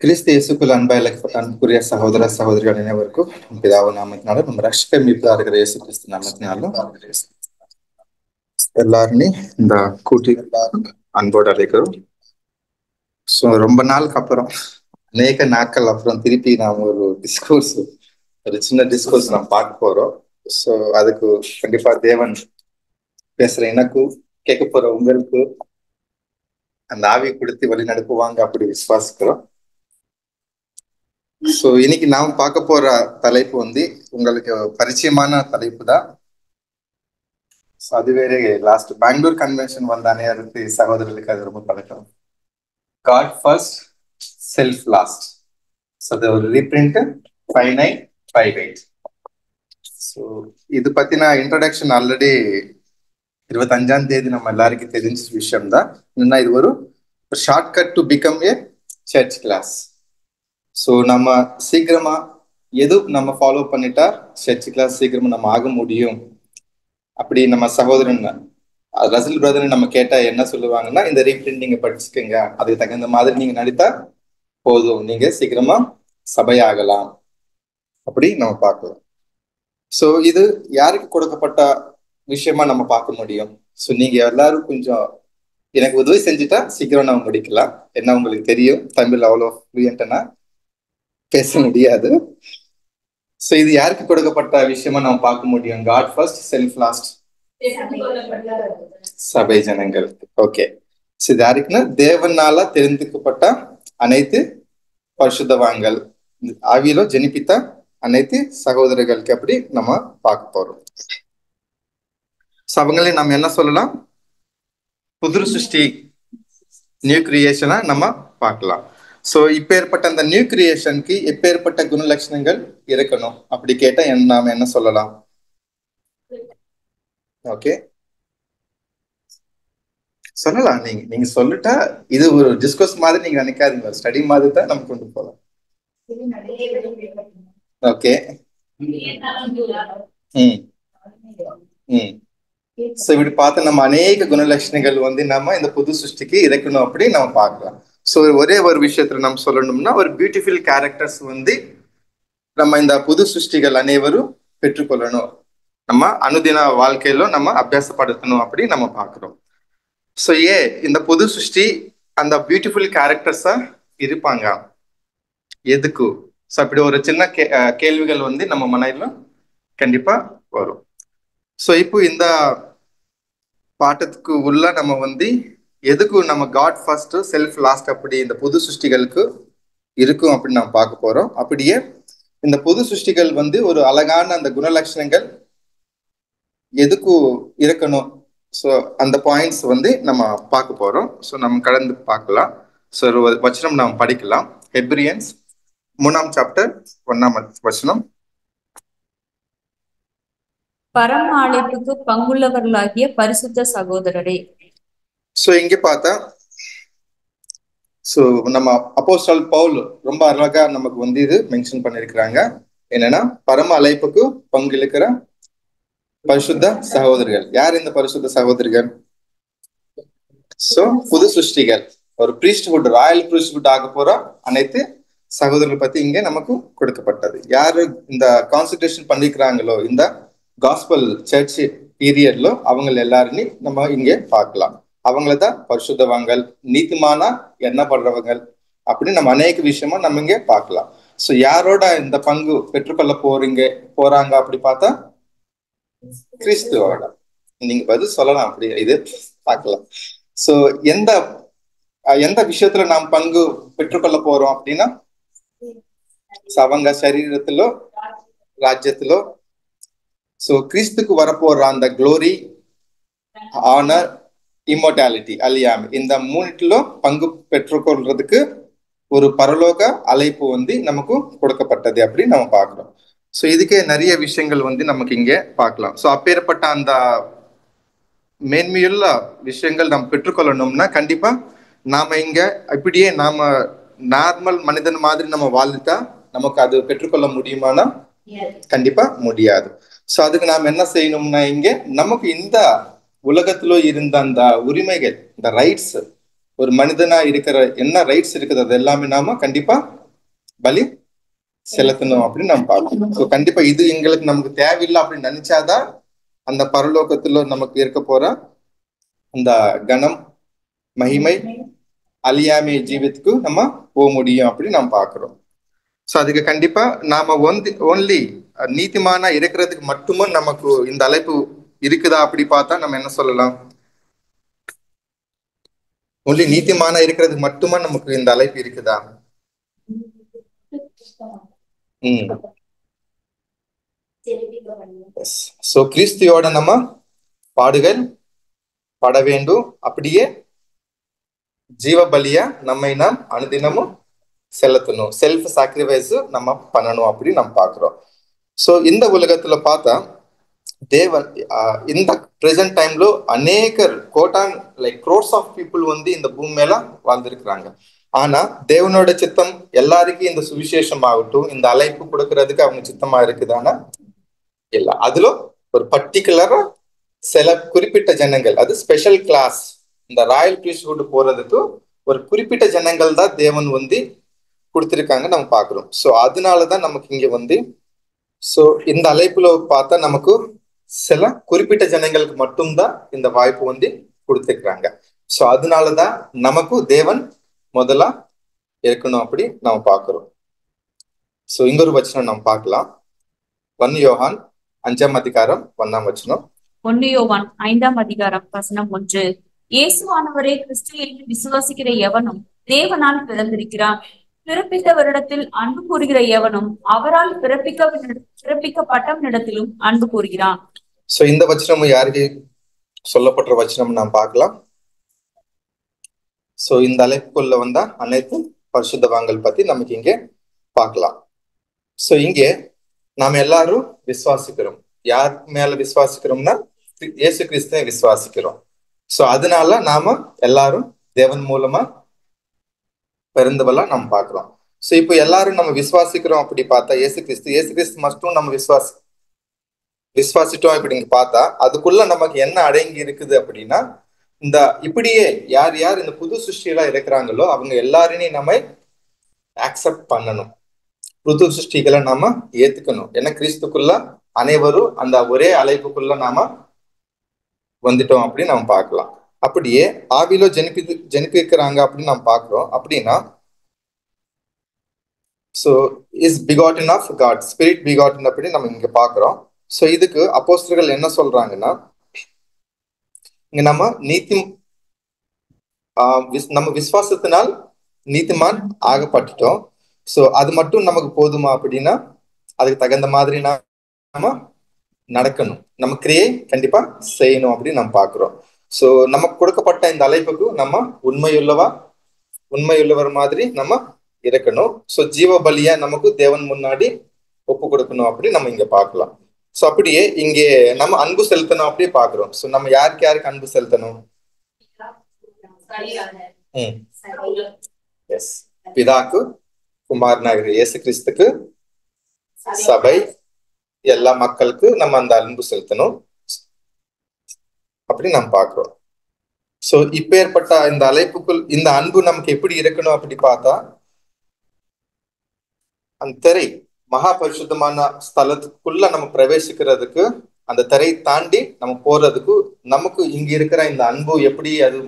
கிறிஸ்து இயேசுக்குள் அன்புக்குரிய சகோதர சகோதரிகள் அனைவருக்கும் பிதாவு நாமத்தினாலும் நம்ம ரட்சக மீட்பா இருக்கிற இயேசு கிறிஸ்து நாமத்தினாலும் எல்லாருமே இந்த கூட்டி அன்போடு அழைக்கிறோம். ஸோ ரொம்ப நாளுக்கு அப்புறம் அநேக நாட்கள் அப்புறம் திருப்பி நாம் ஒரு சின்ன டிஸ்கோர்ஸ் நாம் பார்க்க போறோம். ஸோ அதுக்கு கண்டிப்பா தேவன் பேசுற எனக்கும் கேட்க போற உங்களுக்கு அந்த ஆவி கொடுத்து வழி நடப்புவாங்க அப்படி விசுவாசிக்கிறோம். ஸோ இன்னைக்கு நாம் பார்க்க போற தலைப்பு வந்து உங்களுக்கு பரிச்சயமான தலைப்பு தான். அது வேற லாஸ்ட் பெங்களூர் கன்வென்ஷன் வந்தானே அதுக்கு சகோதரர்களுக்கு அது ரொம்ப பழக்கம். God first self last. So அது ஒரு ரீப்ரிண்ட் 5958. ஸோ இது பத்தின இன்ட்ரடக்ஷன் ஆல்ரெடி 25ஆம் தேதி நம்ம எல்லாருக்கும் தெரிஞ்ச விஷயம் தான். என்னன்னா இது ஒரு shortcut to become a church class. So நம்ம சீக்கிரமா எது நம்ம ஃபாலோ பண்ணிட்டா சர்ச் கிளாஸ் சீக்கிரமா நம்ம ஆக முடியும் அப்படி நம்ம சகோதரன் ரசல் பிரதர் நம்ம கேட்டா என்ன சொல்லுவாங்கன்னா, இந்த ரீப்ரிண்ட் நீங்க படிச்சுக்கோங்க, அதுக்கு தகுந்த மாதிரி நீங்க நடித்தா போதும், நீங்க சீக்கிரமா சபையாகலாம் அப்படி நம்ம பார்க்கலாம். ஸோ இது யாருக்கு கொடுக்கப்பட்ட விஷயமா நம்ம பார்க்க முடியும். ஸோ நீங்க எல்லாரும் கொஞ்சம் எனக்கு உதவி செஞ்சுட்டா சீக்கிரம் நம்ம முடிக்கலாம். என்ன உங்களுக்கு தெரியும், தமிழ் அவ்வளோ ஃப்ளூயன்ட்டா பேச முடியாது. சோ இது யாருக்கு கொடுக்கப்பட்ட விஷயமா நம்ம பார்க்க முடியும். காட் ஃபர்ஸ்ட் செல்ஃப் லாஸ்ட், சபை ஜனங்களுக்கு. ஓகே, சோ இது யாருக்குன்னா தேவனால தெரிந்துக்கப்பட்ட அனைத்து பரிசுத்தவான்கள், ஆவியிலோ ஜெனிப்பித்த அனைத்து சகோதரர்களுக்கு அப்படி நம்ம பார்க்க போறோம். சோ அவங்களே நம்ம என்ன சொல்லலாம், புது சிருஷ்டி, நியூ கிரியேஷனா நம்ம பார்க்கலாம். ஸோ இப்பேற்பட்ட அந்த நியூ கிரியேஷனுக்கு எப்பேற்பட்ட குணலட்சணங்கள் இருக்கணும் அப்படி கேட்டா நாம என்ன சொல்லலாம்? ஓகே, சொல்லலாம். நீங்க சொல்லிட்டா இது ஒரு டிஸ்கஸ் மாதிரி நீங்க நினைக்காதீங்க, ஸ்டடி மாதிரி தான் நம்ம கொண்டு போகலாம். ஓகே, ஸோ இப்படி பார்த்து நம்ம அநேக குணலட்சணங்கள் வந்து நம்ம இந்த புது சிருஷ்டிக்கு இருக்கணும் அப்படி நம்ம பார்க்கலாம். ஸோ ஒரே ஒரு விஷயத்துல நம்ம சொல்லணும்னா, ஒரு பியூட்டிஃபுல் கேரக்டர்ஸ் வந்து நம்ம இந்த புது சிருஷ்டிகள் அனைவரும் பெற்றுக்கொள்ளணும், நம்ம அனுதின வாழ்க்கையில நம்ம அபியாசப்படுத்தணும் அப்படி நம்ம பார்க்கிறோம். ஸோ இந்த புது சிருஷ்டி அந்த பியூட்டிஃபுல் கேரக்டர்ஸா இருப்பாங்க எதுக்கு? ஸோ அப்படி ஒரு சின்ன கேள்விகள் வந்து நம்ம மனதில் கண்டிப்பா வரும். ஸோ இப்போ இந்த பாட்டத்துக்கு உள்ள நம்ம வந்து எதுக்கு நம்ம காட் ஃபர்ஸ்ட் செல்ஃப் லாஸ்ட் அப்படி இந்த புது சிருஷ்டிகளுக்கு இருக்கும் அப்படின்னு நம்ம பார்க்க போறோம். அப்படியே இந்த புது சிருஷ்டிகள் வந்து ஒரு அழகான அந்த குணலட்சணங்கள் எதுக்கு இருக்கணும், ஸோ அந்த பாயிண்ட்ஸ் வந்து நம்ம பார்க்க போறோம். ஸோ நம்ம கடந்து பார்க்கலாம். ஸோ ஒரு வசனம் நாம் படிக்கலாம். ஹெப்ரியன்ஸ் 3ஆம் சாப்டர் 1ஆம் வசனம். பரம அழைப்புக்கு பங்குள்ளவர்களாகிய பரிசுத்த சகோதரரே. ஸோ இங்க பார்த்தா ஸோ நம்ம அப்போஸ்தலன் பவுல் ரொம்ப அழகா நமக்கு வந்து இது மென்ஷன் பண்ணிருக்கிறாங்க. என்னன்னா பரம அழைப்புக்கு பங்களிக்கிற பரிசுத்த சகோதரர்கள். யார் இந்த பரிசுத்த சகோதரர்கள்? ஸோ புது சிருஷ்டிகள், ஒரு பிரீஸ்ட்ஹுட், ராயல் பிரீஸ்ட்ஹுட் ஆக போற அனைத்து சகோதரர்கள் பத்தி இங்க நமக்கு கொடுக்கப்பட்டது. யாரு இந்த கான்சன்ட்ரேஷன் பண்ணிக்கிறாங்களோ இந்த காஸ்பல் சர்ச் பீரியட்ல அவங்க எல்லாருமே நம்ம இங்கே பார்க்கலாம். அவங்களதான் பரிசுத்தவான்கள், நீதிமானா எண்ணப்படுறவங்க அப்படின்னு நம்ம அநேக விஷயமா நம்ம இங்கே பார்க்கலாம். ஸோ யாரோட இந்த பங்கு பெற்றுக்கொள்ள போறாங்க அப்படி பார்த்தா கிறிஸ்துவோட. நீங்க பதில் சொல்லலாம், அப்படி இது பார்க்கலாம். ஸோ எந்த விஷயத்துல நாம் பங்கு பெற்றுக்கொள்ள போறோம் அப்படின்னா, அவங்க சரீரத்திலோ ராஜ்யத்திலோ ஸோ கிறிஸ்துக்கு வரப்போற அந்த க்ளோரி, ஆனர், இம்மோர்டாலிட்டி, அழியாமை, இந்த மூணுட்டிலும் பங்கு பெற்றுக்கொள்றதுக்கு ஒரு பரலோக அழைப்பு வந்து நமக்கு கொடுக்கப்பட்டது அப்படின்னு நம்ம பார்க்கிறோம். ஸோ இதுக்கே நிறைய விஷயங்கள் வந்து நமக்கு இங்கே பார்க்கலாம். ஸோ அப்பேற்பட்ட அந்த மேன்மையுள்ள விஷயங்கள் நாம் பெற்றுக்கொள்ளணும்னா கண்டிப்பா நாம இங்க இப்படியே நாம நார்மல் மனிதன் மாதிரி நம்ம வாழ்ந்துட்டா நமக்கு அது பெற்றுக்கொள்ள முடியுமானா கண்டிப்பா முடியாது. ஸோ அதுக்கு நாம் என்ன செய்யணும்னா, இங்க நமக்கு இந்த உலகத்துல இருந்த அந்த உரிமைகள், இந்த ரைட்ஸ் ஒரு மனிதனா இருக்கிற என்ன ரைட்ஸ் இருக்குது அது எல்லாமே நாம கண்டிப்பா பலி செலுத்தணும் அப்படின்னு நம்ம பார்க்கணும். ஸோ கண்டிப்பா இது எங்களுக்கு நமக்கு தேவையில்லை அப்படின்னு நினைச்சாதான் அந்த பரலோகத்துல நமக்கு இருக்க போற அந்த கணம் மகிமை அழியாமை ஜீவித்துக்கு நம்ம போக முடியும் அப்படின்னு நம்ம பார்க்கிறோம். ஸோ அதுக்கு கண்டிப்பா நாம ஓன்லி நீதிமானா இருக்கிறதுக்கு மட்டுமே நமக்கு இந்த அழைப்பு இருக்குதா அப்படி பார்த்தா நம்ம என்ன சொல்லலாம்? ஒன்லி நீதிமானா இருக்கிறதுக்கு மட்டுமே நமக்கு இந்த அழைப்பு இருக்குதா? சோ கிறிஸ்துவோட நம்ம பாடுகள் பட வேண்டும், அப்படியே ஜீவ பலியா நம்மை நாம் அனுதினமும் செலுத்தணும், செல்ஃப் சாக்ரிஃபைஸ் நம்ம பண்ணணும் அப்படின்னு நம்ம பாக்குறோம். சோ இந்த உலகத்துல பார்த்தா தேவன் இந்த பிரசன்ட் டைம்ல அநேகர் கோட்டான் லைக் க்ரோர்ஸ் ஆஃப் பீப்புள் வந்து இந்த பூமி மேல வாழ்ந்திருக்கிறாங்க. ஆனா தேவனோட சித்தம் எல்லாருக்கும் இந்த சுவிசேஷம் ஆகட்டும், இந்த அழைப்பு கொடுக்கறதுக்கு அவங்க சித்தமா இருக்குதானா? இல்ல. அதுல ஒரு பர்டிகுலரா சில குறிப்பிட்ட ஜனங்கள், அது ஸ்பெஷல் கிளாஸ், இந்த ராயல் பிரீஸ்ட்ஹுட் போறதுக்கு ஒரு குறிப்பிட்ட ஜனங்கள் தான் தேவன் வந்து கொடுத்திருக்காங்க நம்ம பாக்குறோம். சோ அதனாலதான் நமக்கு இங்க வந்து சோ இந்த அழைப்புல பார்த்தா நமக்கு சில குறிப்பிட்ட ஜனங்களுக்கு மட்டும்தான் இந்த வாய்ப்பு வந்து கொடுத்திருக்கிறாங்க. சோ அதனாலதான் நமக்கு தேவன் முதல்ல இருக்கணும் அப்படி நம்ம பாக்குறோம். சோ இன்னொரு வச்சனம் நம்ம பார்க்கலாம். 1 யோவான் 5ஆம் அதிகாரம் 1ஆம் வசனம். 1 யோவான் 5ஆம் அதிகாரம் வசனம் 1. இயேசுவானவரே கிறிஸ்து என்று விசுவாசிக்கிற எவனும் தேவனால் பிறந்திருக்கிறான். பிறப்பித்தவரிடத்தில் அன்பு கூறுகிற எவனும் அவரால் பிறப்பிக்கப்பட்டவனிடத்திலும் அன்பு கூறுகிறான். சோ இந்த வசனம் யாருக்கு சொல்லப்பட்ட வசனம் நாம் பார்க்கலாம். சோ இந்த அழைப்புக்குள்ள வந்தா அனைத்து பரிசுத்தவான்கள் பத்தி நமக்கு இங்கே பார்க்கலாம். சோ இங்கே நாம் எல்லாரும் விசுவாசிக்கிறோம். யார் மேல விசுவாசிக்கிறோம்னா இயேசு கிறிஸ்துவை விசுவாசிக்கிறோம். சோ அதனால நாம எல்லாரும் தேவன் மூலமா பிறந்தவெல்லாம் நம்ம பாக்குறோம். சோ இப்போ எல்லாரும் நம்ம விசுவாசிக்கிறோம் அப்படி பார்த்தா இயேசு கிறிஸ்து மட்டும் நம்ம விசுவாசிட்டோம் இப்படிங்க பார்த்தா அதுக்குள்ள நமக்கு என்ன அடங்கி இருக்குது அப்படின்னா, இந்த இப்படியே யார் யார் இந்த புது சிருஷ்டிகளா இருக்கிறாங்களோ அவங்க எல்லாரையும் நம்ம ஆக்செப்ட் பண்ணணும், புது சிருஷ்டிகளை நாம ஏத்துக்கணும். ஏன்னா கிறிஸ்துக்குள்ள அனைவரும் அந்த ஒரே அழைப்புக்குள்ள நாம வந்துட்டோம் அப்படின்னு நம்ம பார்க்கலாம். அப்படியே ஆவிலோ ஜனிப்பிக்கிறாங்க அப்படின்னு நம்ம பாக்குறோம். அப்படின்னா so is begotten of God, spirit begotten அப்படின்னு நம்ம இங்க பாக்குறோம். சோ இதுக்கு அப்போஸ்தலர்கள் என்ன சொல்றாங்கன்னா, இங்க நம்ம நம்ம விசுவாசத்தினால் நீதிமான் ஆகப்பட்டுட்டோம். சோ அது மட்டும் நமக்கு போதுமா அப்படின்னா அதுக்கு தகுந்த மாதிரி நாம நடக்கணும், நம்ம கிரியை கண்டிப்பா செய்யணும் அப்படின்னு நம்ம பாக்குறோம். சோ நமக்கு கொடுக்கப்பட்ட இந்த அழைப்புக்கு நம்ம உண்மையுள்ளவர் மாதிரி நம்ம இருக்கணும். சோ ஜீவ பலியா நமக்கு தேவன் முன்னாடி ஒப்பு கொடுக்கணும் அப்படி நம்ம இங்க பார்க்கலாம். சோ அப்படியே இங்கே நம்ம அன்பு செலுத்தணும் அப்படியே பாக்குறோம். சோ நம்ம யாருக்கு அன்பு செலுத்தணும்? எஸ், பிதாக்கு, குமாரனாகிற இயேசு கிறிஸ்துக்கு, சபை, எல்லா மக்களுக்கு நம்ம அந்த அன்பு செலுத்தணும் அப்படி நம்ம பாக்குறோம். சோ இப்ப ஏற்பட்ட இந்த அழைப்புக்குள் இந்த அன்பு நமக்கு எப்படி இருக்கணும் அப்படி பார்த்தா, அந்த திரை மகா பரிசுத்தமான ஸ்தலத்துக்குள்ள நம்ம பிரவேசிக்கிறதுக்கு அந்த திரை தாண்டி நம்ம போறதுக்கு நமக்கு இங்க இருக்கிற இந்த அன்பு எப்படி அது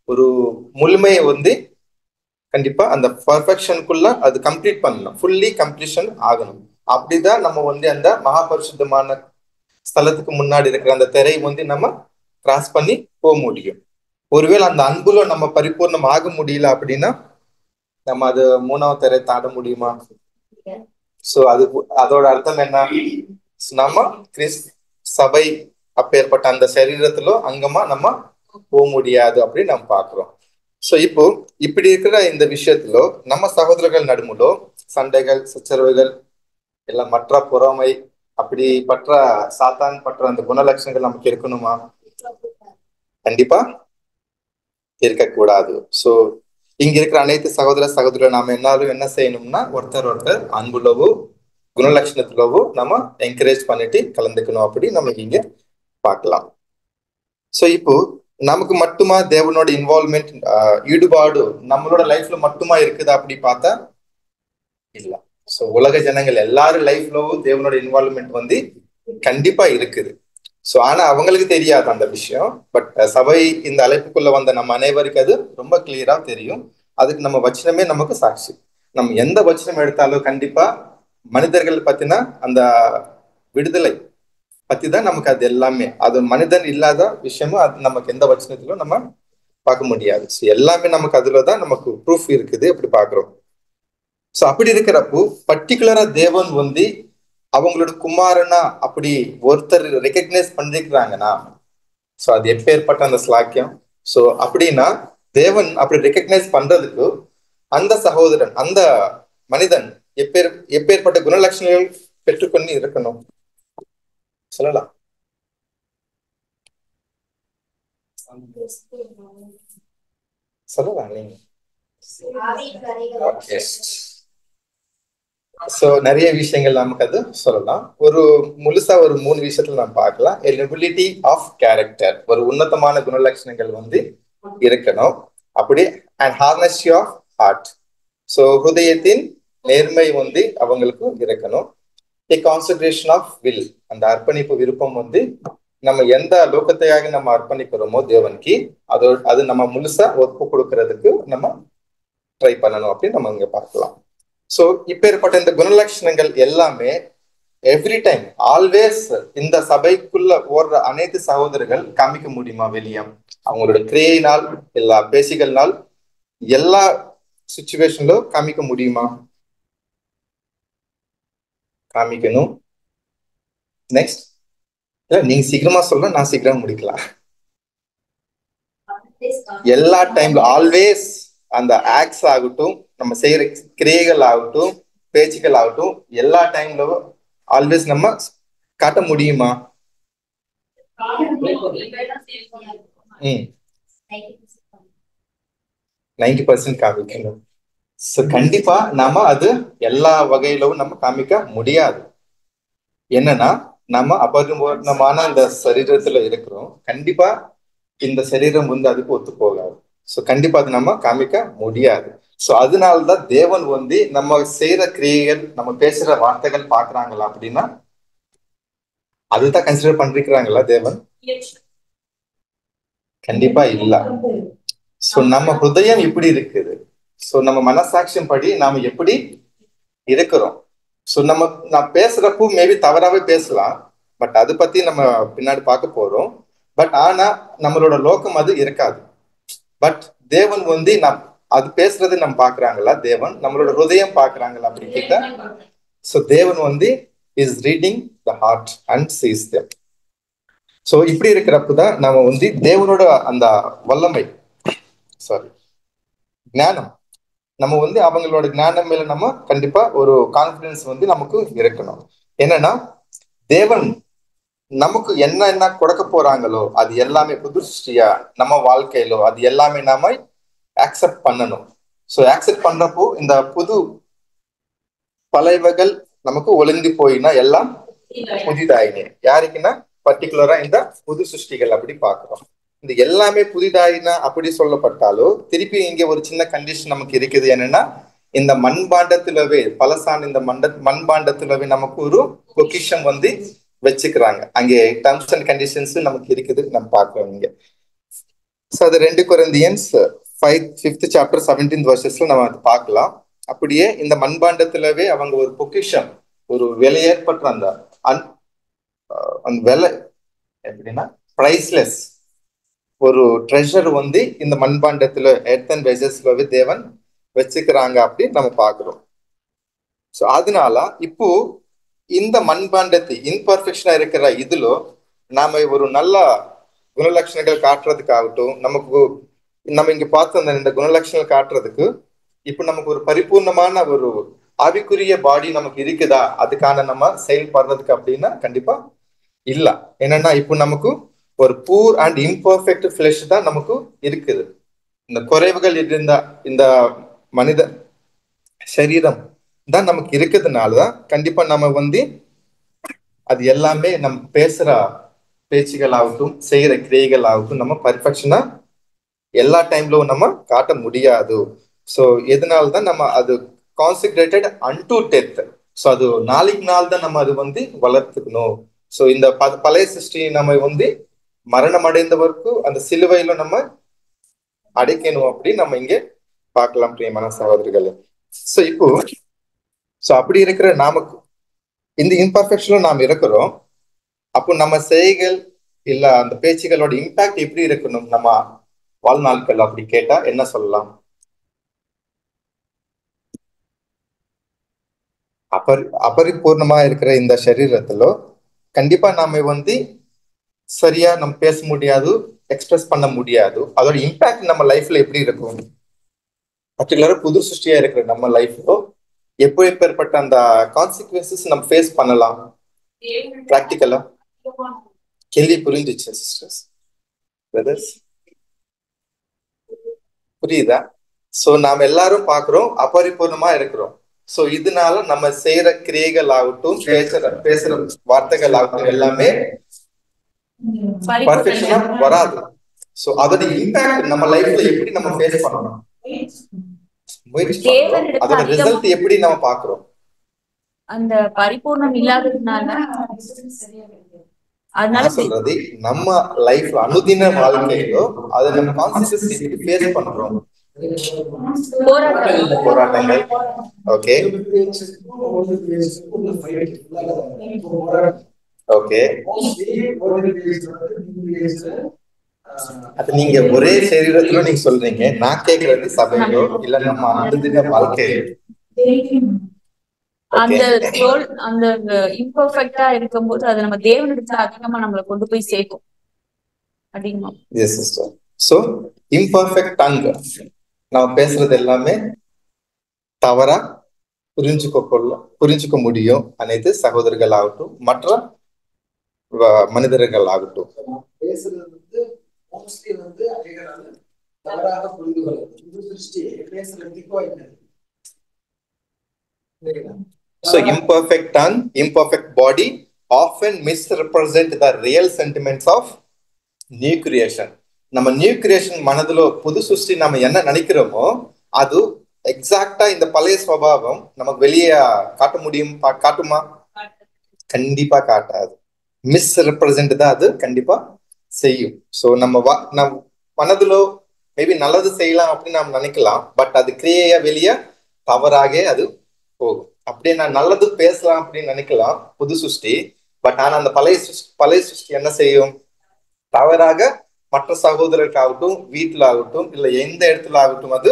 ஒரு முழுமையை வந்து கண்டிப்பா அந்த பர்ஃபெக்ஷனுக்குள்ள அது கம்ப்ளீட் பண்ணணும், ஃபுல்லி கம்ப்ளீஷன் ஆகணும். அப்படிதான் நம்ம வந்து அந்த மகா பரிசுத்தமான ஸ்தலத்துக்கு முன்னாடி இருக்கிற அந்த திரை வந்து நம்ம கிராஸ் பண்ணி போக முடியும். ஒருவேளை அந்த அன்புல நம்ம பரிபூர்ணம் ஆக முடியல அப்படின்னா நம்ம அது 3ஆவது திரை தாண்ட முடியுமா? சோ அதோட அர்த்தம் என்ன? நம்ம சபை அப்பேற்பட்ட அந்த சரீரத்துல அங்கமா நம்ம போக முடியாது அப்படின்னு நம்ம பாக்குறோம். சோ இப்போ இப்படி இருக்கிற இந்த விஷயத்துல நம்ம சகோதரர்கள் நடுமுலோ சண்டைகள், சச்சரவுகள், எல்லாம் மற்ற பொறாமை அப்படி சாத்தான் பற்ற அந்த குணலட்சணங்கள் நமக்கு இருக்கணுமா? கண்டிப்பா இருக்கக்கூடாது. சோ இங்க இருக்கிற அனைத்து சகோதரர்கள் நாம எல்லாரும் என்ன செய்யணும்னா ஒருத்தர் அன்புலவோ குணலட்சணத்துலவோ நம்ம என்கரேஜ் பண்ணிட்டு கலந்துக்கணும் அப்படி நமக்கு இங்க பார்க்கலாம். சோ இப்போ நமக்கு மட்டுமா தேவனோட இன்வால்வ்மெண்ட், ஈடுபாடு நம்மளோட லைஃப்ல மட்டுமா இருக்குதா அப்படி பார்த்தா இல்ல. சோ உலக ஜனங்கள் எல்லாரும் லைஃப்லவும் தேவனோட இன்வால்வ்மெண்ட் வந்து கண்டிப்பா இருக்குது. சோ ஆனா அவங்களுக்கு தெரியாது அந்த விஷயம். பட் சபை இந்த அழைப்புக்குள்ள வந்த நம்ம அனைவருக்கு அது ரொம்ப கிளியரா தெரியும். அதுக்கு நம்ம வச்சனமே நமக்கு சாட்சி. நம்ம எந்த வச்சனம் எடுத்தாலும் கண்டிப்பா மனிதர்கள் பத்தின அந்த விடுதலை பத்தி தான் நமக்கு அது எல்லாமே. அது மனிதன் இல்லாத விஷயமும் அது நமக்கு எந்த வச்சனத்திலும் நம்ம பார்க்க முடியாது. ஸோ எல்லாமே நமக்கு அதுலதான் நமக்கு ப்ரூஃப் இருக்குது அப்படி பாக்குறோம். ஸோ அப்படி இருக்கிறப்போ பர்டிகுலரா தேவன் வந்து அவங்களோட குமாரனா அப்படி ஒருத்தர் ரெகக்னைஸ் பண்ணிருக்கிறாங்கன்னா, ஸோ அது எப்பேற்பட்ட அந்த ஸ்லாக்கியம். ஸோ அப்படின்னா தேவன் அப்படி ரெகக்னைஸ் பண்றதுக்கு அந்த சகோதரன், அந்த மனிதன் எப்பேற்பட்ட குணலட்சணங்கள் பெற்றுக்கொண்டு இருக்கணும் சொல்லலாம். சொல்லலாம் நீங்க. சோ நிறைய விஷயங்கள் நமக்கு அது சொல்லலாம். ஒரு முழுசா ஒரு 3 விஷயத்துல நம்ம பார்க்கலாம். எலிபிலிட்டி ஆஃப் கேரக்டர், ஒரு உன்னதமான குணலட்சணங்கள் வந்து இருக்கணும். அப்படி அண்ட் ஹார்னஸ்டி ஆஃப் ஹார்ட், சோ ஹிருதயத்தின் நேர்மை வந்து அவங்களுக்கு இருக்கணும். a concentration of will, அந்த அர்ப்பணிப்பு விருப்பம் வந்து நம்ம எந்த லோகத்தையாக நம்ம அர்ப்பணிக்கிறோமோ தேவனுக்கு, அது நம்ம முழுசா ஒப்பு கொடுக்கறதுக்கு நம்ம ட்ரை பண்ணணும் அப்படின்னு நம்ம இங்க பார்க்கலாம். சோ இப்பேற்பட்ட இந்த குணலட்சணங்கள் எல்லாமே எவ்ரி டைம் ஆல்வேஸ் இந்த சபைக்குள்ள ஓடுற அனைத்து சகோதரர்கள் காமிக்க முடியுமா வெளியே? அவங்களோட கிரியையினால், எல்லா பேசிகள்னால், எல்லா சுச்சுவேஷன்ல காமிக்க முடியுமா? காமிக்கணும். நெக்ஸ்ட், இல்ல நீங்க சீக்கிரமா சொல்ல, நான் சீக்கிரமா முடிக்கலாம். எல்லா டைம்ல ஆல்வேஸ் அந்த ஆக்ட்ஸ் ஆகட்டும், நம்ம செய்யற கிரியைகள் ஆகட்டும், பேச்சுக்கள் ஆகட்டும், எல்லா டைம்ல ஆல்வேஸ் நம்ம காட்ட முடியுமா? 90% காமிக்கணும். கண்டிப்பா நாம அது எல்லா வகையிலும் நம்ம காமிக்க முடியாது. என்னன்னா நம்ம அபரிபூர்ணமான இந்த சரீரத்துல இருக்கிறோம். கண்டிப்பா இந்த சரீரம் வந்து அதுக்கு ஒத்து போகாது. சோ கண்டிப்பா அது நம்ம காமிக்க முடியாது. சோ அதனாலதான் தேவன் வந்து நம்ம செய்யற கிரியைகள், நம்ம பேசுற வார்த்தைகள் பாக்குறாங்களா அப்படின்னா அதுதான் கன்சிடர் பண்ணிருக்கிறாங்களா தேவன்? கண்டிப்பா இல்ல. சோ நம்ம ஹிருதயம் எப்படி இருக்குது, சோ நம்ம மனசாட்சியம் படி நாம எப்படி இருக்கிறோம். சோ நான் பேசுறப்போ மேபி தவறாவே பேசலாம், பட் அதை பத்தி நம்ம பின்னாடி பார்க்க போறோம். பட் ஆனா நம்மளோட லோகம் அது இருக்காது. பட் தேவன் வந்து அது பேசுறது நம்ம பாக்குறாங்களா? தேவன் நம்மளோட ஹிருதயம் பாக்குறாங்களா அப்படி கேட்டா, சோ தேவன் வந்து is reading the heart and sees them. So இப்படி இருக்கிறப்பதான் நம்ம வந்து தேவனோட அந்த வல்லமை, சாரி ஞானம், நம்ம வந்து அவங்களோட ஞானம் மேல நம்ம கண்டிப்பா ஒரு கான்பிடன்ஸ் வந்து நமக்கு இருக்கணும். என்னன்னா தேவன் நமக்கு என்ன கொடுக்க போறாங்களோ அது எல்லாமே புது சிருஷ்டியா நம்ம வாழ்க்கையிலோ அது எல்லாமே நாம ஆக்செப்ட் பண்ணணும். சோ ஆக்செப்ட் பண்றப்போ இந்த புது பழையவைகள் நமக்கு ஒளிந்து போயினா எல்லாம் புதிதாயினே. யாருக்குன்னா பர்டிகுலரா இந்த புது சிருஷ்டிகள் அப்படி பாக்குறோம். இந்த எல்லாமே புதிதாயினா அப்படி சொல்லப்பட்டாலோ திருப்பி இங்க ஒரு சின்ன கண்டிஷன் நமக்கு இருக்குது. என்னன்னா இந்த மண்பாண்டத்திலவே பழசான இந்த மண்பாண்டத்திலவே நமக்கு ஒரு பொக்கிஷம் வந்து வச்சுக்கிறாங்க. அங்கே டர்ம்ஸ் அண்ட் கண்டிஷன்ஸ் நமக்கு இருக்குது, நம்ம பார்க்கிறோம் இங்க. சோ அது 2 Corinthians 5th chapter 17th verses நம்ம அது பார்க்கலாம். அப்படியே இந்த மண்பாண்டத்திலவே அவங்க ஒரு பொக்கிஷம், ஒரு விலையேற்பட்ட அந்த விலை எப்படின்னா பிரைஸ்லெஸ் ஒரு ட்ரெஷர் வந்து இந்த மண்பாண்டத்துல எர்த்தன் வெசஸ்லவே தேவன் வச்சுக்கிறாங்க அப்படின்னு நம்ம பாக்குறோம். சோ அதனால இப்போ இந்த மண்பாண்டத்தை இன்பர்ஃபெக்ஷனா இருக்கிற இதுல நாம ஒரு நல்ல குணலட்சணங்கள் காட்டுறதுக்காகட்டும், நம்ம இங்க பார்த்த இந்த குணலட்சணங்கள் காட்டுறதுக்கு இப்ப நமக்கு ஒரு பரிபூர்ணமான ஒரு ஆவிக்குரிய பாடி நமக்கு இருக்குதா அதுக்கான நம்ம செயல்படுறதுக்கு அப்படின்னா கண்டிப்பா இல்ல. என்னன்னா இப்போ நமக்கு ஒரு பூர் அண்ட் இம்பர்ஃபெக்ட் ஃபிளஷ் தான் நமக்கு இருக்குது. இந்த குறைவுகள் இருந்த இந்த மனித சரீரம் தான் நமக்கு இருக்கிறதுனாலதான் கண்டிப்பா நம்ம வந்து அது எல்லாமே நம்ம பேச்சுகள் ஆகட்டும், செய்கிற கிரியைகள் ஆகட்டும் நம்ம பர்ஃபெக்ஷனா எல்லா டைம்லும் நம்ம காட்ட முடியாது. ஸோ எதனால்தான் நம்ம அது கான்சென்ட்ரேட்டட் அன்டு டெத். ஸோ அது நாளைக்கு நாள் தான் நம்ம அது வளர்த்துக்கணும். ஸோ இந்த பழைய சிருஷ்டி நம்ம மரணம் அடைந்தவருக்கு அந்த சிலுவையில நம்ம அடைக்கணும் அப்படின்னு நம்ம இங்க பார்க்கலாம் பிரியமான சகோதரிகளே. ஸோ இப்போ அப்படி இருக்கிற நமக்கு இந்த இம்பர்ஃபெக்ஷன்ல நாம் இருக்கிறோம். அப்போ நம்ம செய்கள் இல்ல அந்த பேச்சுகளோட இம்பாக்ட் எப்படி இருக்கணும் நம்ம வாழ்நாட்கள் அப்படி கேட்டா என்ன சொல்லலாம்? அபரிபூர்ணமா இருக்கிற இந்த சரீரத்துல கண்டிப்பா நாம சரியா நம்ம பேச முடியாது, எக்ஸ்பிரஸ் பண்ண முடியாது. அதோட இம்பாக்ட் நம்ம லைஃப்ல எப்படி இருக்கும்? பர்டிகுலரா புது சிருஷ்டியா இருக்கிற நம்ம லைஃப்ல எப்பேற்பட்ட அந்த கான்சிக்வன்சஸ் நம்ம ஃபேஸ் பண்ணலாம் பிராக்டிக்கலா? கேள்வி புரிஞ்சிச்சு சிஸ்டர்ஸ், பிரதர்ஸ்? புரியுதா? சோ நாம எல்லாரும் பாக்குறோம் அபரிபூர்ணமா இருக்கிறோம். சோ இதனால நம்ம செய்யற கிரியைகள் ஆகட்டும், பேசுற வார்த்தைகள் ஆகட்டும் எல்லாமே பர்ஃபெக்ஷனா வராது. சோ அதோட இம்பாக்ட் நம்ம லைஃப்ல எப்படி நம்ம ஃபேஸ் பண்ணணும், முயற்சி பண்றோம். அதோட ரிசல்ட் எப்படி நம்ம பாக்குறோம்? அந்த பரிபூர்ணம் இல்லாததுனால சொல்றது நம்ம லைஃப்ல அனுதின வாழ்க்கையிலோ அதை நம்ம கான்சிக்வன்ஸ் எப்படி ஃபேஸ் பண்றோம்? போராட்டங்கள். ஓகே ஓகே, அது நீங்க ஒரே சரீரத்துல நீங்க சொல்றீங்க. நான் கேக்குறது சபையிலோ இல்ல நம்ம அனுதின வாழ்க்கையிலோ அந்த ரோல் அந்த இம்பர்ஃபெக்ட்டா இருக்கும்போது அது நம்ம தேவனிடத்துல அதிகமா நம்மளை கொண்டு போய் சேர்க்கும் அதிகமா. Yes sister. So imperfect tongue, நம்ம பேசுறது எல்லாமே தவறா புரிஞ்சுக்க முடியும் அனைத்து சகோதரர்கள் ஆகட்டும், மற்ற மனிதர்கள் ஆகட்டும். பேசுறது தவறாக புரிந்து கொள்ள. So imperfect tongue, imperfect body often misrepresent the real sentiments of new creation. நம்ம நியூ கிரியேஷன் மனதுல புது சிருஷ்டி நம்ம என்ன நினைக்கிறோமோ அது எக்ஸாக்டா இந்த பழைய சுபாவம் நமக்கு வெளியே காட்டுமா? கண்டிப்பா காட்டாது. மிஸ்ரெப்ரசென்ட் தான் அது கண்டிப்பா செய்யும். ஸோ நம்ம மனதுல மேபி நல்லது செய்யலாம் அப்படின்னு நாம் நினைக்கலாம், பட் அது கிரியையா வெளியே தவறாக அது போகும். அப்படியே நான் நல்லது பேசலாம் அப்படின்னு நினைக்கலாம் புது சிருஷ்டி, பட் ஆனா அந்த பழைய சிருஷ்டி என்ன செய்யும்? தவறாக மற்ற சகோதரருக்காகட்டும், வீட்டுல ஆகட்டும், இல்ல எந்த இடத்துல ஆகட்டும், அது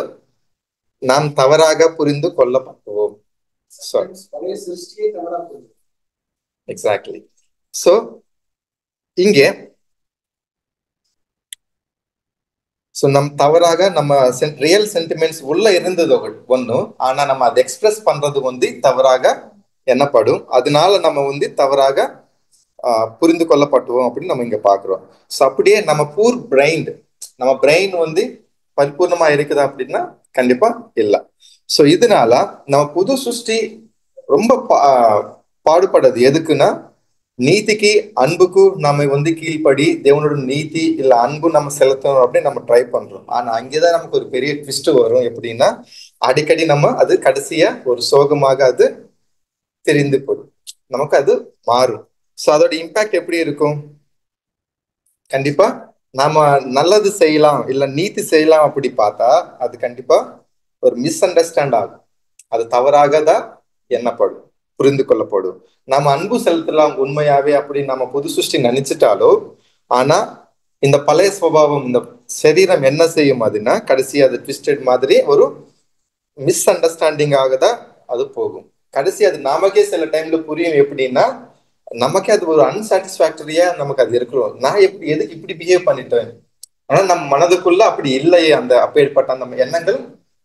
நாம் தவறாக புரிந்து கொள்ளப்பட்டுவோம். எக்ஸாக்ட்லி. சோ இங்கே நம் தவறாக நம்ம ரியல் சென்டிமெண்ட்ஸ் உள்ள இருந்தது ஒண்ணு, ஆனா நம்ம அதை எக்ஸ்பிரஸ் பண்றது தவறாக எண்ணப்படும். அதனால நம்ம தவறாக புரிந்து கொள்ளப்பட்டுவோம் அப்படின்னு நம்ம இங்க பாக்குறோம். ஸோ அப்படியே நம்ம நம்ம பிரெயின் பரிபூர்ணமா இருக்குதா அப்படின்னா கண்டிப்பா இல்லை. ஸோ இதனால நம்ம புது சிருஷ்டி ரொம்ப பாடுபடுறது எதுக்குன்னா, நீதிக்கு அன்புக்கு நம்ம கீழ்படி தேவனோட நீதி இல்ல அன்பு நம்ம செலுத்தணும் அப்படின்னு நம்ம ட்ரை பண்றோம். ஆனா அங்கேதான் நமக்கு ஒரு பெரிய ட்விஸ்ட் வரும். எப்படின்னா அடிக்கடி நம்ம அது கடைசியா ஒரு சோகமாக அது தெரிந்து போடும், நமக்கு அது மாறும். ஸோ அதோட இம்பாக்ட் எப்படி இருக்கும்? கண்டிப்பா நாம நல்லது செய்யலாம் இல்ல நீதி செய்யலாம் அப்படி பார்த்தா அது கண்டிப்பா ஒரு மிஸ் அண்டர்ஸ்டாண்ட் ஆகும். அது தவறாக தான் எண்ணப்படும், புரிந்து கொள்ளப்படும். நம்ம அன்பு செலுத்தலாம் உண்மையாவே அப்படி நம்ம புது சிருஷ்டி நினைச்சிட்டாலோ, ஆனா இந்த பழைய சுபாவம் இந்த சரீரம் என்ன செய்யும் அதுன்னா கடைசி அது ட்விஸ்டட் மாதிரி ஒரு மிஸ் அண்டர்ஸ்டாண்டிங் ஆகதான் அது போகும். கடைசி அது நமக்கே சில டைம்ல புரியும். எப்படின்னா நமக்கே அது ஒரு அன்சாட்டிஸ்பாக்டரியா நமக்கு அது இருக்கிறோம். நான் எதுக்கு இப்படி பிஹேவ் பண்ணிட்டேன், ஆனா நம்ம மனதுக்குள்ள அப்படி இல்லையே, அந்த அப்பேற்பட்ட அந்த எண்ணங்கள்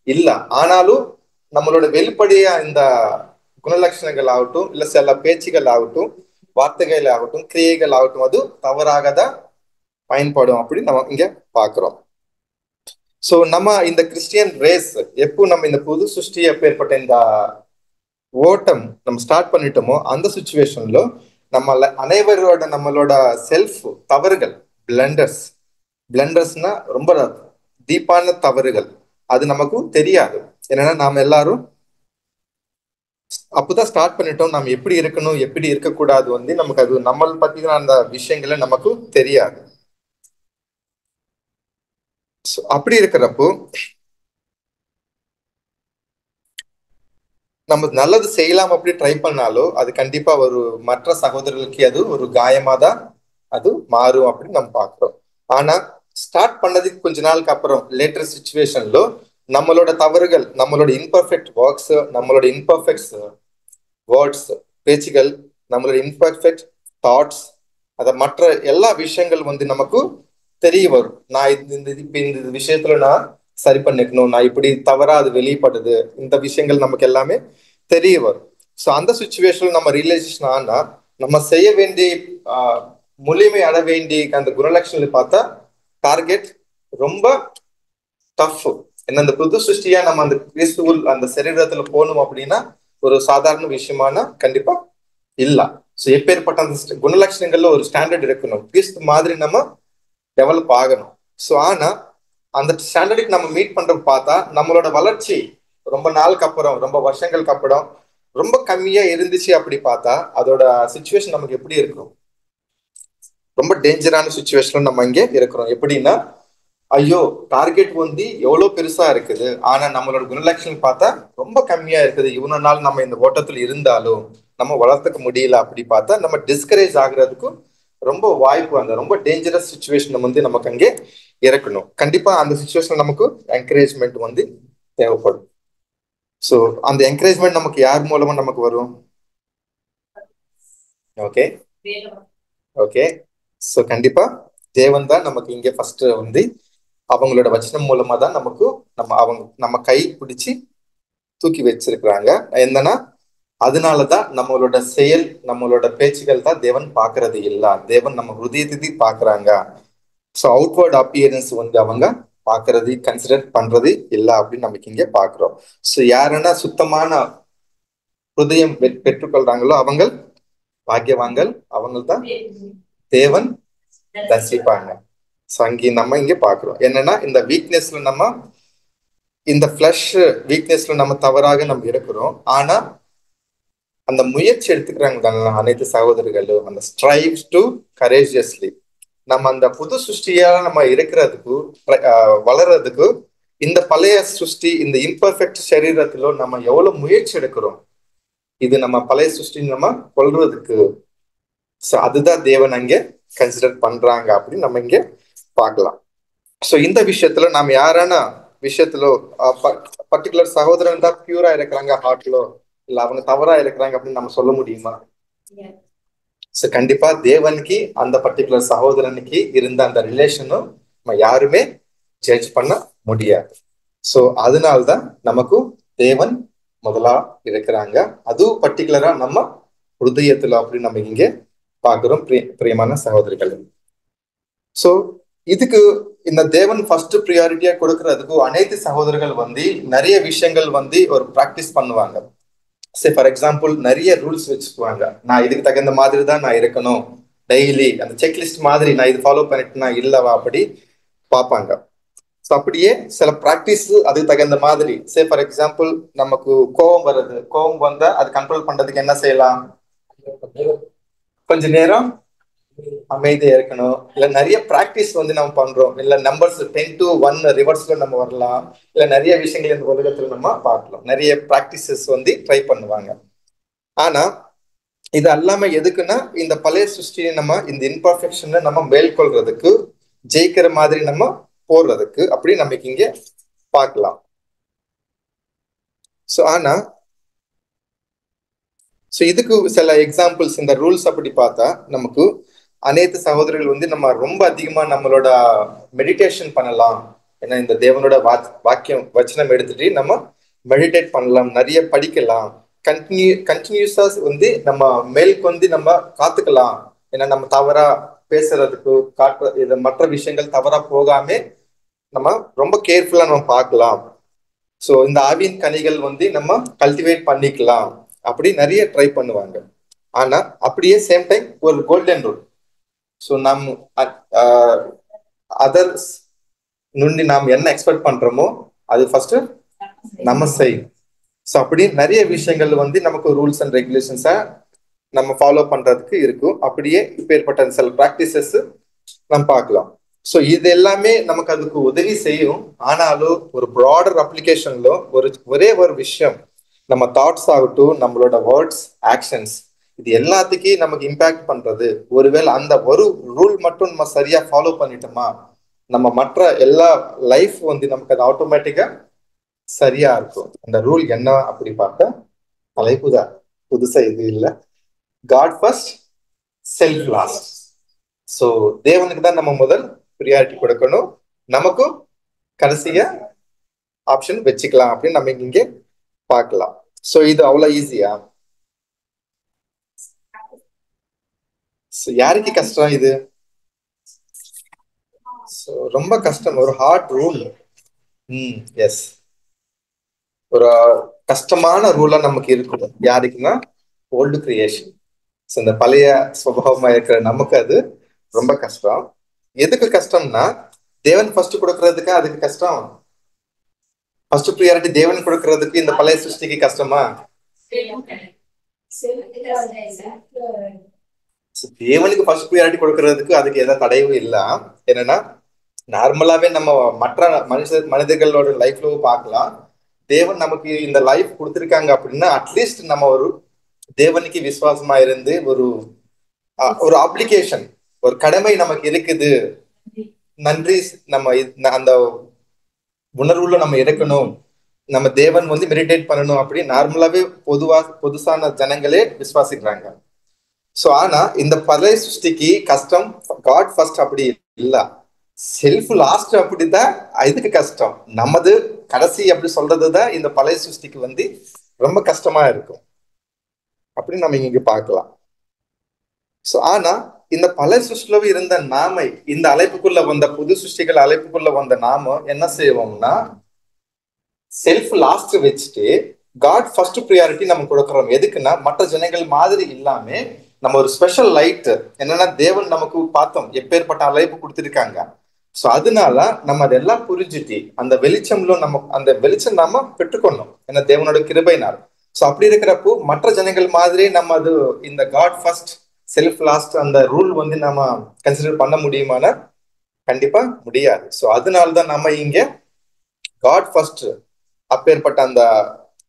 இல்ல. ஆனாலும் நம்மளோட வெளிப்படையா இந்த குணலட்சணங்கள் ஆகட்டும், இல்ல சில பேச்சுகள் ஆகட்டும், வார்த்தைகள் ஆகட்டும், கிரியைகள் ஆகட்டும், அது தவறாக தான் பயன்படும் அப்படின்னு நம்ம இங்க பாக்குறோம். சோ நம்ம இந்த கிறிஸ்டியன் ரேஸ் எப்போ நம்ம இந்த புது சிருஷ்டி அப்பேற்பட்ட இந்த ஓட்டம் நம்ம ஸ்டார்ட் பண்ணிட்டோமோ அந்த சுச்சுவேஷன்ல நம்மளோட செல்ஃப் தவறுகள், பிளண்டர்ஸ்னா ரொம்ப டீப்பான தவறுகள், அது நமக்கு தெரியாது. என்னன்னா நாம எல்லாரும் அப்பதான் ஸ்டார்ட் பண்ணிட்டோம். நம்ம எப்படி இருக்கணும் எப்படி இருக்கக்கூடாது நமக்கு அது நம்ம பத்தின அந்த விஷயங்களை நமக்கு தெரியாது. அப்படி இருக்கிறப்போ நம்ம நல்லது செய்யலாம் அப்படி ட்ரை பண்ணாலும் அது கண்டிப்பா ஒரு மற்ற சகோதரர்களுக்கு அது ஒரு காயமா தான் அது மாறும் அப்படின்னு நம்ம பாக்குறோம். ஆனா ஸ்டார்ட் பண்ணதுக்கு கொஞ்ச நாளுக்கு அப்புறம் லேட்டர் சுச்சுவேஷன்ல நம்மளோட தவறுகள், நம்மளோட இன்பர்ஃபெக்ட் ஒர்க்ஸ், நம்மளோட இன்பர்ஃபெக்ட் வேர்ட்ஸ், பேச்சுகள், நம்மளோட இன்பர்ஃபெக்ட் தாட்ஸ், அத மற்ற எல்லா விஷயங்கள் நமக்கு தெரிய வரும். நான் இந்த விஷயத்துல நான் சரி பண்ணிக்கணும், நான் இப்படி தவறா அது வெளிப்படுது, இந்த விஷயங்கள் நமக்கு எல்லாமே தெரிய வரும். ஸோ அந்த சுச்சுவேஷன்ல நம்ம ரியலைசேஷன் ஆனா நம்ம செய்ய வேண்டிய முழுமை அட வேண்டிய அந்த குணலட்சணங்களை பார்த்தா டார்கெட் ரொம்ப டஃப். என்ன அந்த புது சிருஷ்டியா நம்ம அந்த கிறிஸ்துவுல் அந்த சரீரத்துல போகணும் அப்படின்னா ஒரு சாதாரண விஷயமான கண்டிப்பா இல்ல. ஸோ எப்பேற்பட்ட அந்த குணலட்சணங்கள்ல ஒரு ஸ்டாண்டர்ட் இருக்கணும், கிறிஸ்து மாதிரி நம்ம டெவலப் ஆகணும். ஸோ ஆனா அந்த ஸ்டாண்டர்டுக்கு நம்ம மீட் பண்றது பார்த்தா நம்மளோட வளர்ச்சி ரொம்ப நாளுக்கு அப்புறம், ரொம்ப வருஷங்களுக்கு அப்புறம் ரொம்ப கம்மியா இருந்துச்சு. அப்படி பார்த்தா அதோட சுச்சுவேஷன் நமக்கு எப்படி இருக்கும்? ரொம்ப டேஞ்சரான சுச்சுவேஷன்ல நம்ம இங்கே இருக்கிறோம். எப்படின்னா, ஐயோ டார்கெட் எவ்வளவு பெருசா இருக்குது, ஆனா நம்மளோட குணலட்சணம் பார்த்தா ரொம்ப கம்மியா இருக்குது. இவ்வளவு நாள் நம்ம இந்த ஓட்டத்துல இருந்தாலும் நம்ம வளர்த்துக்க முடியல. அப்படி பார்த்தா நம்ம டிஸ்கரேஜ் ஆகுறதுக்கும் ரொம்ப வாய்ப்பு, அந்த ரொம்ப டேஞ்சரஸ் சுச்சுவேஷன் நமக்கு அங்கே இருக்கணும். கண்டிப்பா அந்த சுச்சுவேஷன் நமக்கு என்கரேஜ்மெண்ட் தேவைப்படும். ஸோ அந்த என்கரேஜ்மெண்ட் நமக்கு யார் மூலமா நமக்கு வரும்? ஓகே ஓகே ஸோ கண்டிப்பா தேவன் தான் நமக்கு இங்கே ஃபர்ஸ்ட் அவங்களோட வச்சனம் மூலமா தான் நமக்கு நம்ம கை பிடிச்சி தூக்கி வச்சிருக்கிறாங்க. என்னன்னா அதனாலதான் நம்மளோட செயல், நம்மளோட பேச்சுகள் தான் தேவன் பாக்குறது இல்ல, தேவன் நம்ம ஹிருதயத்தை பாக்குறாங்க. ஸோ அவுட்வர்ட் அப்பியரன்ஸ் அவங்க பாக்குறது, கன்சிடர் பண்றது இல்ல அப்படின்னு நமக்கு இங்க பாக்குறோம். ஸோ யாருன்னா சுத்தமான ஹிருதயம் பெற்றுக்கொள்றாங்களோ அவங்க பாக்கியவான்கள், அவங்க தான் தேவன் தரிசிப்பாங்க. ஸோ அங்கே நம்ம இங்க பாக்குறோம் என்னன்னா இந்த வீக்னஸ்ல நம்ம இந்த ஃபிளஷ் வீக்னஸ்ல நம்ம தவறாக நம்ம இருக்கிறோம். ஆனா அந்த முயற்சி எடுத்துக்கிறாங்க அனைத்து சகோதரர்களும், அந்த ஸ்ட்ரைவ் டு கரேஜியஸ்லி நம்ம அந்த புது சிருஷ்டியா நம்ம இருக்கிறதுக்கு வளர்றதுக்கு இந்த பழைய சிருஷ்டி, இந்த இம்பர்ஃபெக்ட் சரீரத்திலோ நம்ம எவ்வளவு முயற்சி எடுக்கிறோம், இது நம்ம பழைய சிருஷ்டி நம்ம கொள்றதுக்கு. ஸோ அதுதான் தேவன் அங்கே கன்சிடர் பண்றாங்க அப்படின்னு நம்ம இங்க பார்க்கலாம். ஸோ இந்த விஷயத்துல நாம யாரான விஷயத்துல பர்டிகுலர் சகோதரன் தான் பியூரா இருக்கிறாங்க ஹார்ட்லோ, இல்ல அவங்க தவறா இருக்கிறாங்க அப்படின்னு நம்ம சொல்ல முடியுமா? ஸோ கண்டிப்பா தேவனுக்கு அந்த பர்டிகுலர் சகோதரனுக்கு இருந்த அந்த ரிலேஷனும் நம்ம யாருமே ஜட்ஜ் பண்ண முடியாது. ஸோ அதனால்தான் நமக்கு தேவன் முதலா இருக்கிறாங்க, அதுவும் பர்டிகுலரா நம்ம ஹிருதயத்துல அப்படின்னு நம்ம இங்கே பார்க்கிறோம் பிரியமான சகோதரிகள். ஸோ இதுக்கு இந்த தேவன் ஃபர்ஸ்ட் ப்ரியாரிட்டியா கொடுக்கறதுக்கு அனைத்து சகோதரர்கள் நிறைய விஷயங்கள் ஒரு ப்ராக்டிஸ் பண்ணுவாங்க. சே ஃபார் எக்ஸாம்பிள் நிறைய ரூல்ஸ் வச்சுக்குவாங்க, நான் இதுக்கு தகுந்த மாதிரி தான் நான் இருக்கணும், டெய்லி அந்த செக்லிஸ்ட் மாதிரி நான் இது ஃபாலோ பண்ணிட்டுனா இல்லவா அப்படி பார்ப்பாங்க. ஸோ அப்படியே சில ப்ராக்டிஸ் அதுக்கு தகுந்த மாதிரி, சே ஃபார் எக்ஸாம்பிள் நமக்கு கோபம் வருது, கோபம் வந்தா அது கண்ட்ரோல் பண்றதுக்கு என்ன செய்யலாம்? கொஞ்ச நேரம் அமைதியா இருக்கணும். இல்ல நிறைய பிராக்டிஸ் நம்ம பண்றோம், இல்ல நம்பர்ஸ் 10 to 1 ரிவர்ஸ்ல நம்ம வரலாம், இல்ல நிறைய விஷயங்கள் இந்த உலகத்துல நம்ம பார்க்கலாம், நிறைய பிராக்டிசஸ் ட்ரை பண்ணுவாங்க. ஆனா இது எல்லாமே எதுக்குன்னா இந்த பழைய சிருஷ்டியை நம்ம இந்த இன்பர்ஃபெக்ஷனை நம்ம மேற்கொள்றதுக்கு, ஜெயிக்கிற மாதிரி நம்ம போடுறதுக்கு அப்படி நமக்கு இங்க பார்க்கலாம். ஸோ ஆனா ஸோ இதுக்கு சில எக்ஸாம்பிள்ஸ், இந்த ரூல்ஸ் அப்படி பார்த்தா நமக்கு அனைத்து சகோதரர்கள் நம்ம ரொம்ப அதிகமா நம்மளோட மெடிடேஷன் பண்ணலாம். ஏன்னா இந்த தேவனோட வாக்கியம் வச்சனம் எடுத்துட்டு நம்ம மெடிடேட் பண்ணலாம், நிறைய படிக்கலாம், கண்டினியூஸா நம்ம மேலுக்கு நம்ம காத்துக்கலாம். ஏன்னா நம்ம தவறா பேசுறதுக்கு இது மற்ற விஷயங்கள் தவறா போகாம நம்ம ரொம்ப கேர்ஃபுல்லா நம்ம பார்க்கலாம். ஸோ இந்த ஆவியின் கனிகள் நம்ம கல்டிவேட் பண்ணிக்கலாம் அப்படி நிறைய ட்ரை பண்ணுவாங்க. ஆனா அப்படியே சேம் டைம் ஒரு கோல்டன் ரூல். ஸோ அதர்ஸ் నుండి நாம் என்ன எக்ஸ்பெக்ட் பண்றோமோ அது ஃபர்ஸ்ட் நம்ம செய்யும். ஸோ அப்படி நிறைய விஷயங்கள் வந்து நமக்கு ரூல்ஸ் அண்ட் ரெகுலேஷன்ஸா நம்ம ஃபாலோ பண்றதுக்கு இருக்கும். அப்படியே இப்போ ஏற்பட்ட சில ப்ராக்டிசஸ் நம்ம பார்க்கலாம். ஸோ இது எல்லாமே நமக்கு அதுக்கு உதவி செய்யும். ஆனாலும் ஒரு ப்ராடர் அப்ளிகேஷன்ல ஒரே ஒரு விஷயம், நம்ம தாட்ஸ் ஆகட்டும், நம்மளோட வேர்ட்ஸ், ஆக்ஷன்ஸ், இது எல்லாத்துக்கும் நமக்கு இம்பாக்ட் பண்றது. ஒருவேளை அந்த ஒரு ரூல் மட்டும் நம்ம சரியா ஃபாலோ பண்ணிட்டோமா, நம்ம மற்ற எல்லா லைஃப் வந்து நமக்கு அது ஆட்டோமேட்டிக்கா சரியா இருக்கும். அந்த ரூல் என்ன அப்படி பார்த்தா தலைப்புதான், புதுசா இது இல்லை. God first, self last. So தேவனுக்கு தான் நம்ம முதல் ப்ரியாரிட்டி கொடுக்கணும், நமக்கும் கடைசியா ஆப்ஷன் வச்சுக்கலாம் அப்படின்னு நம்ம இங்கே பார்க்கலாம். ஸோ இது அவ்வளோ ஈஸியா? யாருக்கு கஷ்டம் இது? ஸோ ரொம்ப கஷ்டம், ஒரு ஹார்ட் ரூல். எஸ், ஒரு கஷ்டமான ரூலா நமக்கு இருக்கும். யாருக்குன்னா ஓல்டு கிரியேஷன். ஸோ இந்த பழைய சுபாவமா இருக்கிற நமக்கு அது ரொம்ப கஷ்டம். எதுக்கு கஷ்டம்னா, தேவன் ஃபர்ஸ்ட் கொடுக்கறதுக்கு அதுக்கு கஷ்டம். ஃபர்ஸ்ட் ப்ரியாரிட்டி தேவன் கொடுக்கறதுக்கு இந்த பழைய சிருஷ்டிக்கு கஷ்டமா? தேவனுக்கு ஃபர்ஸ்ட் ப்ரியாரிட்டி கொடுக்கறதுக்கு அதுக்கு எதாவது தடையும் இல்லை. என்னன்னா, நார்மலாவே நம்ம மற்ற மனிதர்களோட லைஃப்ல பார்க்கலாம். தேவன் நமக்கு இந்த லைஃப் கொடுத்துருக்காங்க அப்படின்னா அட்லீஸ்ட் நம்ம ஒரு தேவனுக்கு விசுவாசமா இருந்து ஒரு அப்ளிகேஷன், ஒரு கடமை நமக்கு இருக்குது, நன்றி, நம்ம அந்த உணர்வுல நம்ம இருக்கணும், நம்ம தேவன் வந்து மெடிடேட் பண்ணணும் அப்படி நார்மலாவே புதுசான ஜனங்களே விசுவாசிக்கிறாங்க. ஸோ ஆனா இந்த பழைய சிருஷ்டிக்கு கஷ்டம் காட் ஃபர்ஸ்ட் அப்படி இல்ல, செல்ஃப் லாஸ்ட் அப்படிதான் இதுக்கு கஷ்டம். நமது கடைசி அப்படி சொல்றதுதான் இந்த பழைய சிருஷ்டிக்கு வந்து ரொம்ப கஷ்டமா இருக்கும் அப்படின்னு நம்ம இங்க பார்க்கலாம். ஸோ ஆனா இந்த பழைய சிருஷ்டில இருந்த நாம, இந்த அழைப்புக்குள்ள வந்த புது சிருஷ்டிகள் அழைப்புக்குள்ள வந்த நாம என்ன செய்வோம்னா, செல்ஃப் லாஸ்ட் வச்சுட்டு காட் ஃபர்ஸ்ட் ப்ரியாரிட்டி நம்ம கொடுக்குறோம். எதுக்குன்னா, மற்ற ஜனங்கள் மாதிரி இல்லாம நம்ம ஒரு ஸ்பெஷல் லைட், என்னன்னா தேவன் நமக்கு பார்த்தோம் எப்பேற்பட்ட அழைப்பு கொடுத்துருக்காங்க. ஸோ அதனால நம்ம அதெல்லாம் புரிஞ்சுட்டு அந்த வெளிச்சம்ல அந்த வெளிச்சம் நாம பெற்றுக்கொள்ளணும், ஏன்னா தேவனோட கிருபையினால். ஸோ அப்படி இருக்கிறப்போ மற்ற ஜனங்கள் மாதிரி நம்ம அது இந்த காட் ஃபர்ஸ்ட் செல்ஃப் லாஸ்ட் அந்த ரூல் வந்து நம்ம கன்சிடர் பண்ண முடியுமானா கண்டிப்பா முடியாது. ஸோ அதனால்தான் நம்ம இங்க காட் ஃபர்ஸ்ட் அப்பேற்பட்ட அந்த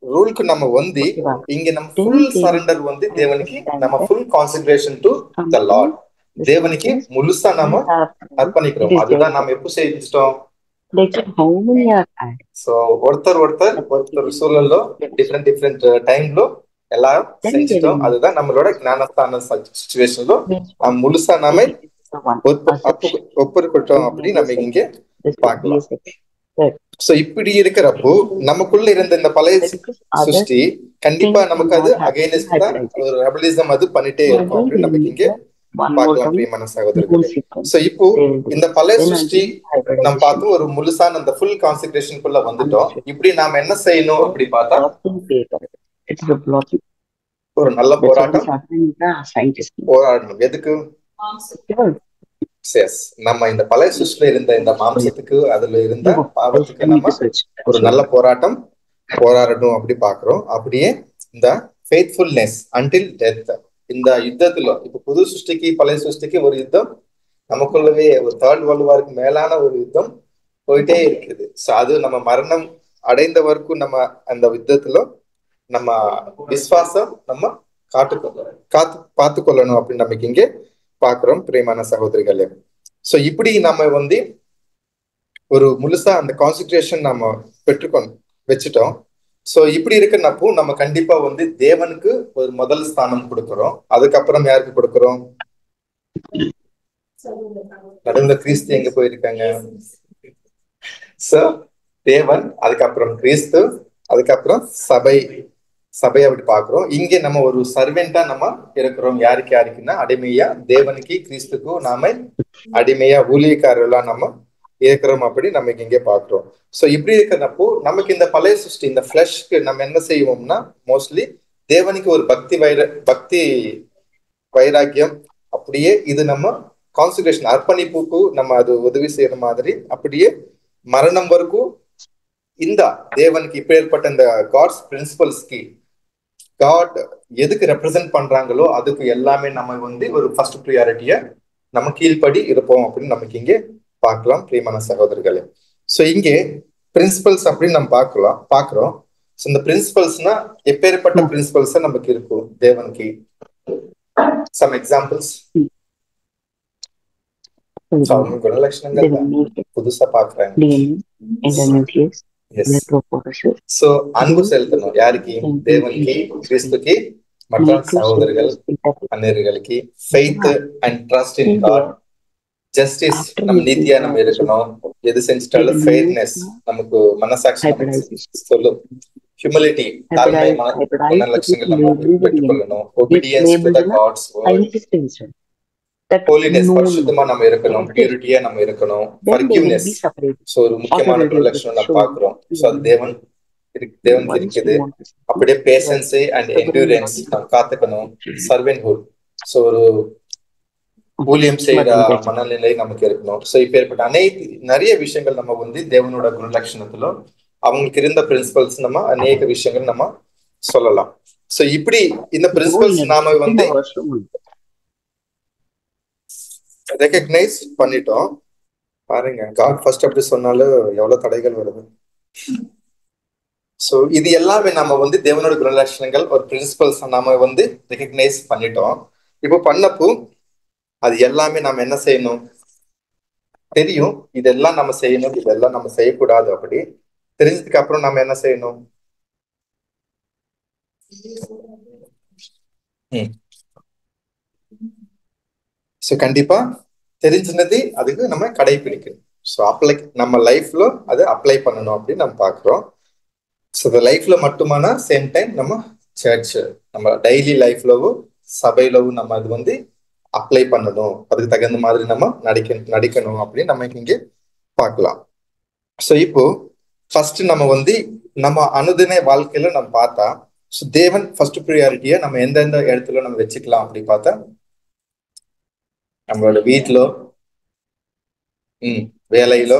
ரூலுக்கு நம்ம வந்து இங்க நம்ம ஃபுல் சரண்டர் வந்து தேவனுக்கு, நம்ம full concentration to the Lord, தேவனுக்கு முழுசா நாம அர்ப்பணிக்கிறோம். அதுதான் நாம எப்போ செஞ்சிட்டோம். ஸோ ஒருத்தர் சூழலோ டிஃப்ரெண்ட் டைம்ல எல்லாம் செஞ்சிட்டோம். அதுதான் நம்மளோட ஞானஸ்தான சிச்சுவேஷன்ல நம்ம முழுசா நாம ஒப்புக்கொட்டோம் அப்படி நம்ம இங்க பார்க்கலாம். சோ இப்படி இருக்கிறப்போ நமக்குள்ள இருந்த இந்த பழைய சிருஷ்டி கண்டிப்பா நமக்கு அது அகைன்ஸ்ட் தான் ஒரு ரெபலிசம் அது பண்ணிட்டே இருக்கும் அப்படின்னு நமக்கு இங்க பார்க்கலாம் பிரியமான சகோதரர்களே. சோ இப்போ இந்த பழைய சிருஷ்டி நம்ம பார்த்து ஒரு முழுசான அந்த ஃபுல் கான்சென்ட்ரேஷனுக்குள்ள வந்துட்டோம். இப்படி நாம என்ன செய்யணும் அப்படி பார்த்தா, ஒரு நல்ல போராடணும். எதுக்கு? நம்ம இந்த பழைய சிருஷ்டில இருந்த இந்த மாம்சத்துக்கு, அதுல இருந்த பாவத்துக்கு நம்ம ஒரு நல்ல போராடணும் அப்படி பாக்குறோம். அப்படியே இந்த ஃபெய்த்ஃபுல்னஸ் அன்டில் டெத், இந்த யுத்தத்துல இப்ப புது சிருஷ்டிக்கு பழைய சிருஷ்டிக்கு ஒரு யுத்தம் நமக்குள்ளவே, ஒரு தேர்ட் வேர்ல்ட் வாருக்கு மேலான ஒரு யுத்தம் போயிட்டே இருக்குது. சோ அது நம்ம மரணம் அடைந்த வரைக்கும் நம்ம அந்த யுத்தத்துல நம்ம விசுவாசம் நம்ம பார்த்து கொள்ளணும் அப்படின்னு நமக்கு இங்கே பாக்குறோம் பிரியமான சகோதரிகளே. சோ இப்படி நம்ம வந்து ஒரு முழுசா அந்த கான்சென்ட்ரேஷன் நம்ம வச்சுட்டோம். சோ இப்படி இருக்கிறப்போ நம்ம கண்டிப்பா வந்து தேவனுக்கு ஒரு முதல் ஸ்தானம் கொடுக்கிறோம். அதுக்கப்புறம் யாருக்கு கொடுக்கிறோம்? நடுவுல கிறிஸ்து எங்க போயிருக்காங்க? சோ தேவன், அதுக்கப்புறம் கிறிஸ்து, அதுக்கப்புறம் சபை அப்படி பாக்குறோம். இங்க நம்ம ஒரு சர்வெண்டா நம்ம இருக்கிறோம். யாருக்குன்னா அடிமையா தேவனுக்கு, கிறிஸ்துக்கும் நாம அடிமையா ஊழியக்காரர்களா நம்ம இருக்கிறோம் அப்படி நமக்கு இங்கே பாக்குறோம். சோ இப்படி இருக்கிறப்போ நமக்கு இந்த பழைய சிருஷ்டி, இந்த பிளஷ்க்கு நம்ம என்ன செய்வோம்னா, மோஸ்ட்லி தேவனுக்கு ஒரு பக்தி வைராக்கியம், அப்படியே இது நம்ம கான்சன்ட்ரேஷன் அர்ப்பணிப்புக்கு நம்ம அது உதவி செய்யற மாதிரி, அப்படியே மரணம் வரைக்கும் இந்த தேவனுக்கு இப்ப ஏற்பட்ட இந்த காட்ஸ் பிரின்சிபல்ஸ்க்கு காட் எதுக்கு ரெப்ரசென்ட் பண்றாங்களோ அதுக்கு எல்லாமே நம்ம வந்து ஒரு ஃபர்ஸ்ட் ப்ரியாரிட்டிய நம்ம கீழ்ப்படி இருப்போம் அப்படின்னு நமக்கு இங்கே பார்க்கலாம் பிரியமான சகோதரர்களே. ஸோ இங்கே பிரின்சிபல்ஸ் அப்படின்னு நம்ம பாக்குறோம். ஸோ இந்த பிரின்சிபல்ஸ்னா எப்பேற்பட்ட பிரின்சிபல்ஸ் நமக்கு இருக்கும் தேவனுக்கு? Some examples. குணலட்சணங்கள் புதுசா பாக்குறாங்க. சோ அன்பு செலுத்தணும் யாருக்கு? தேவனுக்கு, கிறிஸ்துக்கு, மற்ற சகோதரர்கள் அந்நியர்களுக்கு. Faith and trust in God. Justice, நம்ம நீதியா நம்ம இருக்கணும். எது செஞ்சிட்டாலும் ஃபெயர்னஸ், நமக்கு மனசாட்சி சொல்லும். ஹியூமிலிட்டி, தாழ்மை குணலட்சணங்கள் நம்ம பெற்றுக்கொள்ளணும். Obedience to the God's word. Holiness, பரிசுத்தமா நம்ம இருக்கணும். பியூரிட்டியா நம்ம இருக்கணும். ஃபர்கிவ்னஸ், சோ ஒரு முக்கியமான குணலட்சணம் நம்ம பாக்குறோம். சோ அது தேவனுக்கு இருக்குது. அப்படியே பேஷன்ஸ் அண்ட் என்டூரன்ஸ் நம்ம காத்துக்கணும். சர்வன்ஹுட், சோ ஒரு ஊழியம் செய்யற மனநிலை நமக்கு இருக்கணும். சோ இப்ப ஏற்பட்ட நிறைய விஷயங்கள் நம்ம வந்து தேவனோட குணலட்சணத்துல அவங்களுக்கு இருந்த பிரின்சிபல்ஸ் நம்ம அநேக விஷயங்கள் நம்ம சொல்லலாம். சோ இப்படி இந்த பிரின்சிபல்ஸ் நாம வந்து ரெகக்னைஸ் பண்ணிட்டோம். பாருங்க, காட் ஃபர்ஸ்ட் அப்படி சொன்னாலும் எவ்வளவு தடைகள் வருது. சோ இது எல்லாமே நம்ம வந்து தேவனோட குணலட்சணங்கள், ஒரு பிரின்சிபல்ஸ் நாம வந்து ரெகக்னைஸ் பண்ணிட்டோம். இப்போ பண்ணப்போ அது எல்லாமே நம்ம என்ன செய்யணும் தெரியும். இதெல்லாம் நம்ம செய்யணும், இதெல்லாம் நம்ம செய்யக்கூடாது. அப்படி தெரிஞ்சதுக்கு அப்புறம் நம்ம என்ன செய்யணும்? சோ கண்டிப்பா தெரிஞ்சினது அதுக்கு நம்ம கடைபிடிக்கணும். ஸோ நம்ம லைஃப்ல அதை அப்ளை பண்ணணும் அப்படின்னு நம்ம பாக்குறோம். ஸோ இந்த லைஃப்ல மட்டுமான சேம் டைம் நம்ம சர்ச், நம்ம டெய்லி லைஃப்லவும் சபையிலவும் நம்ம அது வந்து அப்ளை பண்ணணும். அதுக்கு தகுந்த மாதிரி நம்ம நடிக்கணும் அப்படின்னு நம்ம இங்க பார்க்கலாம். ஸோ இப்போ ஃபர்ஸ்ட் நம்ம வந்து நம்ம அனுதின வாழ்க்கையில நம்ம பார்த்தா, ஸோ தேவன் ஃபர்ஸ்ட் ப்ரியாரிட்டியை நம்ம எந்தெந்த இடத்துல நம்ம வச்சுக்கலாம் அப்படி பார்த்தா, நம்மளோட வீட்டிலோ, வேலையிலோ,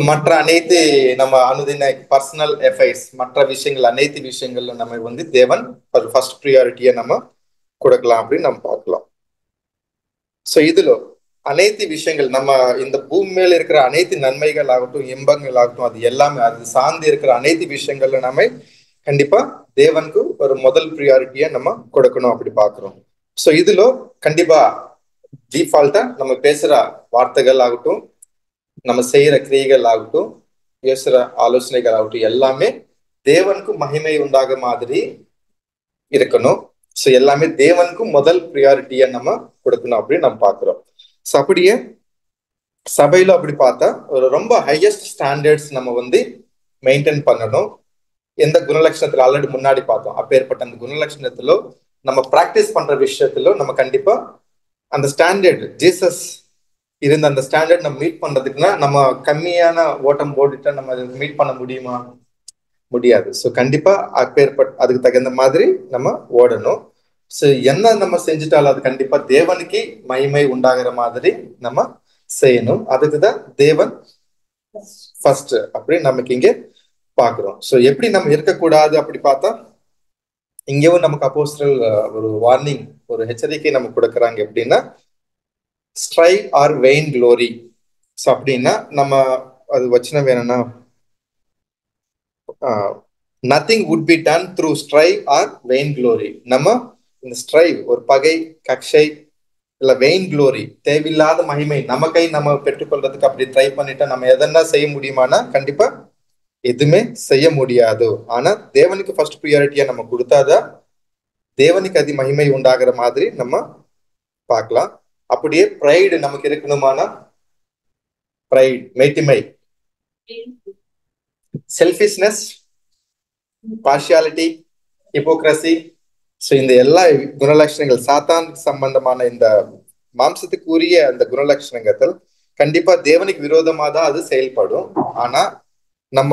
மற்ற அனைத்து நம்ம அனுதின பர்சனல் எஃபைர்ஸ், மற்ற விஷயங்கள் அனைத்து விஷயங்கள்ல நம்ம வந்து தேவன் ஒரு ஃபர்ஸ்ட் ப்ரியாரிட்டியை நம்ம கொடுக்கலாம் அப்படின்னு நம்ம பார்க்கலாம். ஸோ இதுல அனைத்து விஷயங்கள் நம்ம இந்த பூமி மேல இருக்கிற அனைத்து நன்மைகள் ஆகட்டும், இன்பங்கள் ஆகட்டும், அது எல்லாமே அது சார்ந்து இருக்கிற அனைத்து விஷயங்கள்ல நம்ம கண்டிப்பா தேவனுக்கு ஒரு முதல் ப்ரியாரிட்டியை நம்ம கொடுக்கணும் அப்படி பாக்குறோம். ஸோ இதுல கண்டிப்பா டிஃபால்ட்டா நம்ம பேசுற வார்த்தைகள் ஆகட்டும், நம்ம செய்யற கிரியைகள் ஆகட்டும், பேசுற ஆலோசனைகள் ஆகட்டும், எல்லாமே தேவனுக்கு மகிமை உண்டாக மாதிரி இருக்கணும். ஸோ எல்லாமே தேவனுக்கு முதல் ப்ரியாரிட்டியை நம்ம கொடுக்கணும் அப்படின்னு நம்ம பாக்குறோம். ஸோ அப்படியே சபையில அப்படி பார்த்தா ஒரு ரொம்ப ஹையஸ்ட் ஸ்டாண்டர்ட்ஸ் நம்ம வந்து மெயின்டைன் பண்ணணும். எந்த குணலட்சணத்துல ஆல்ரெடி முன்னாடி பார்த்தோம், அப்பேற்பட்ட அந்த குணலட்சணத்துல நம்ம பிராக்டிஸ் பண்ற விஷயத்துல நம்ம கண்டிப்பா அந்த ஸ்டாண்டர்ட் ஜீசஸ் இருந்த அந்த ஸ்டாண்டர்ட் நம்ம மீட் பண்றதுக்குன்னா நம்ம கம்மியான ஓட்டம் போட்டுட்டா நம்ம அதை மீட் பண்ண முடியுமா? முடியாது. ஸோ கண்டிப்பா அதுக்கு தகுந்த மாதிரி நம்ம ஓடணும். ஸோ என்ன நம்ம செஞ்சுட்டாலும் அது கண்டிப்பா தேவனுக்கு மகிமை உண்டாகிற மாதிரி நம்ம செய்யணும். அதுக்குதான் தேவன் ஃபர்ஸ்ட் அப்படி நமக்கு இங்க பாக்குறோம். ஸோ எப்படி நம்ம இருக்கக்கூடாது அப்படி பார்த்தா, இங்கேயும் நமக்கு அப்போஸ்தலர் ஒரு வார்னிங், ஒரு எச்சரிக்கை நம்ம கொடுக்குறாங்க. எப்படின்னா strife or vain glory. So அப்படின்னா நம்ம அது வச்சனம் வேணும்னா nothing would be done through strife or vain glory. நம்ம இந்த ஸ்ட்ரைவ் ஒரு பகை, கக்ஷை, இல்ல வெயின் க்ளோரி, தேவையில்லாத மகிமை நம்ம பெற்றுக்கொள்றதுக்கு அப்படி ட்ரை பண்ணிட்டா நம்ம எதனா செய்ய முடியுமானா கண்டிப்பா எதுவுமே செய்ய முடியாது. ஆனா தேவனுக்கு ஃபர்ஸ்ட் ப்ரியாரிட்டியா நம்ம கொடுத்தாதான் தேவனுக்கு அதி மகிமை உண்டாகிற மாதிரி நம்ம பார்க்கலாம். அப்படியே ப்ரைடு நமக்கு இருக்கணுமானா, ப்ரைட் மேட்டிமை, செல்ஃபிஷ்னஸ், பார்ஷியாலிட்டி, ஹிப்போக்ரசி, ஸோ இந்த எல்லா குணலட்சணங்கள் சாத்தான் சம்பந்தமான இந்த மாம்சத்துக்குரிய அந்த குணலட்சணங்கள் கண்டிப்பா தேவனுக்கு விரோதமா தான் அது செயல்படும். ஆனா நம்ம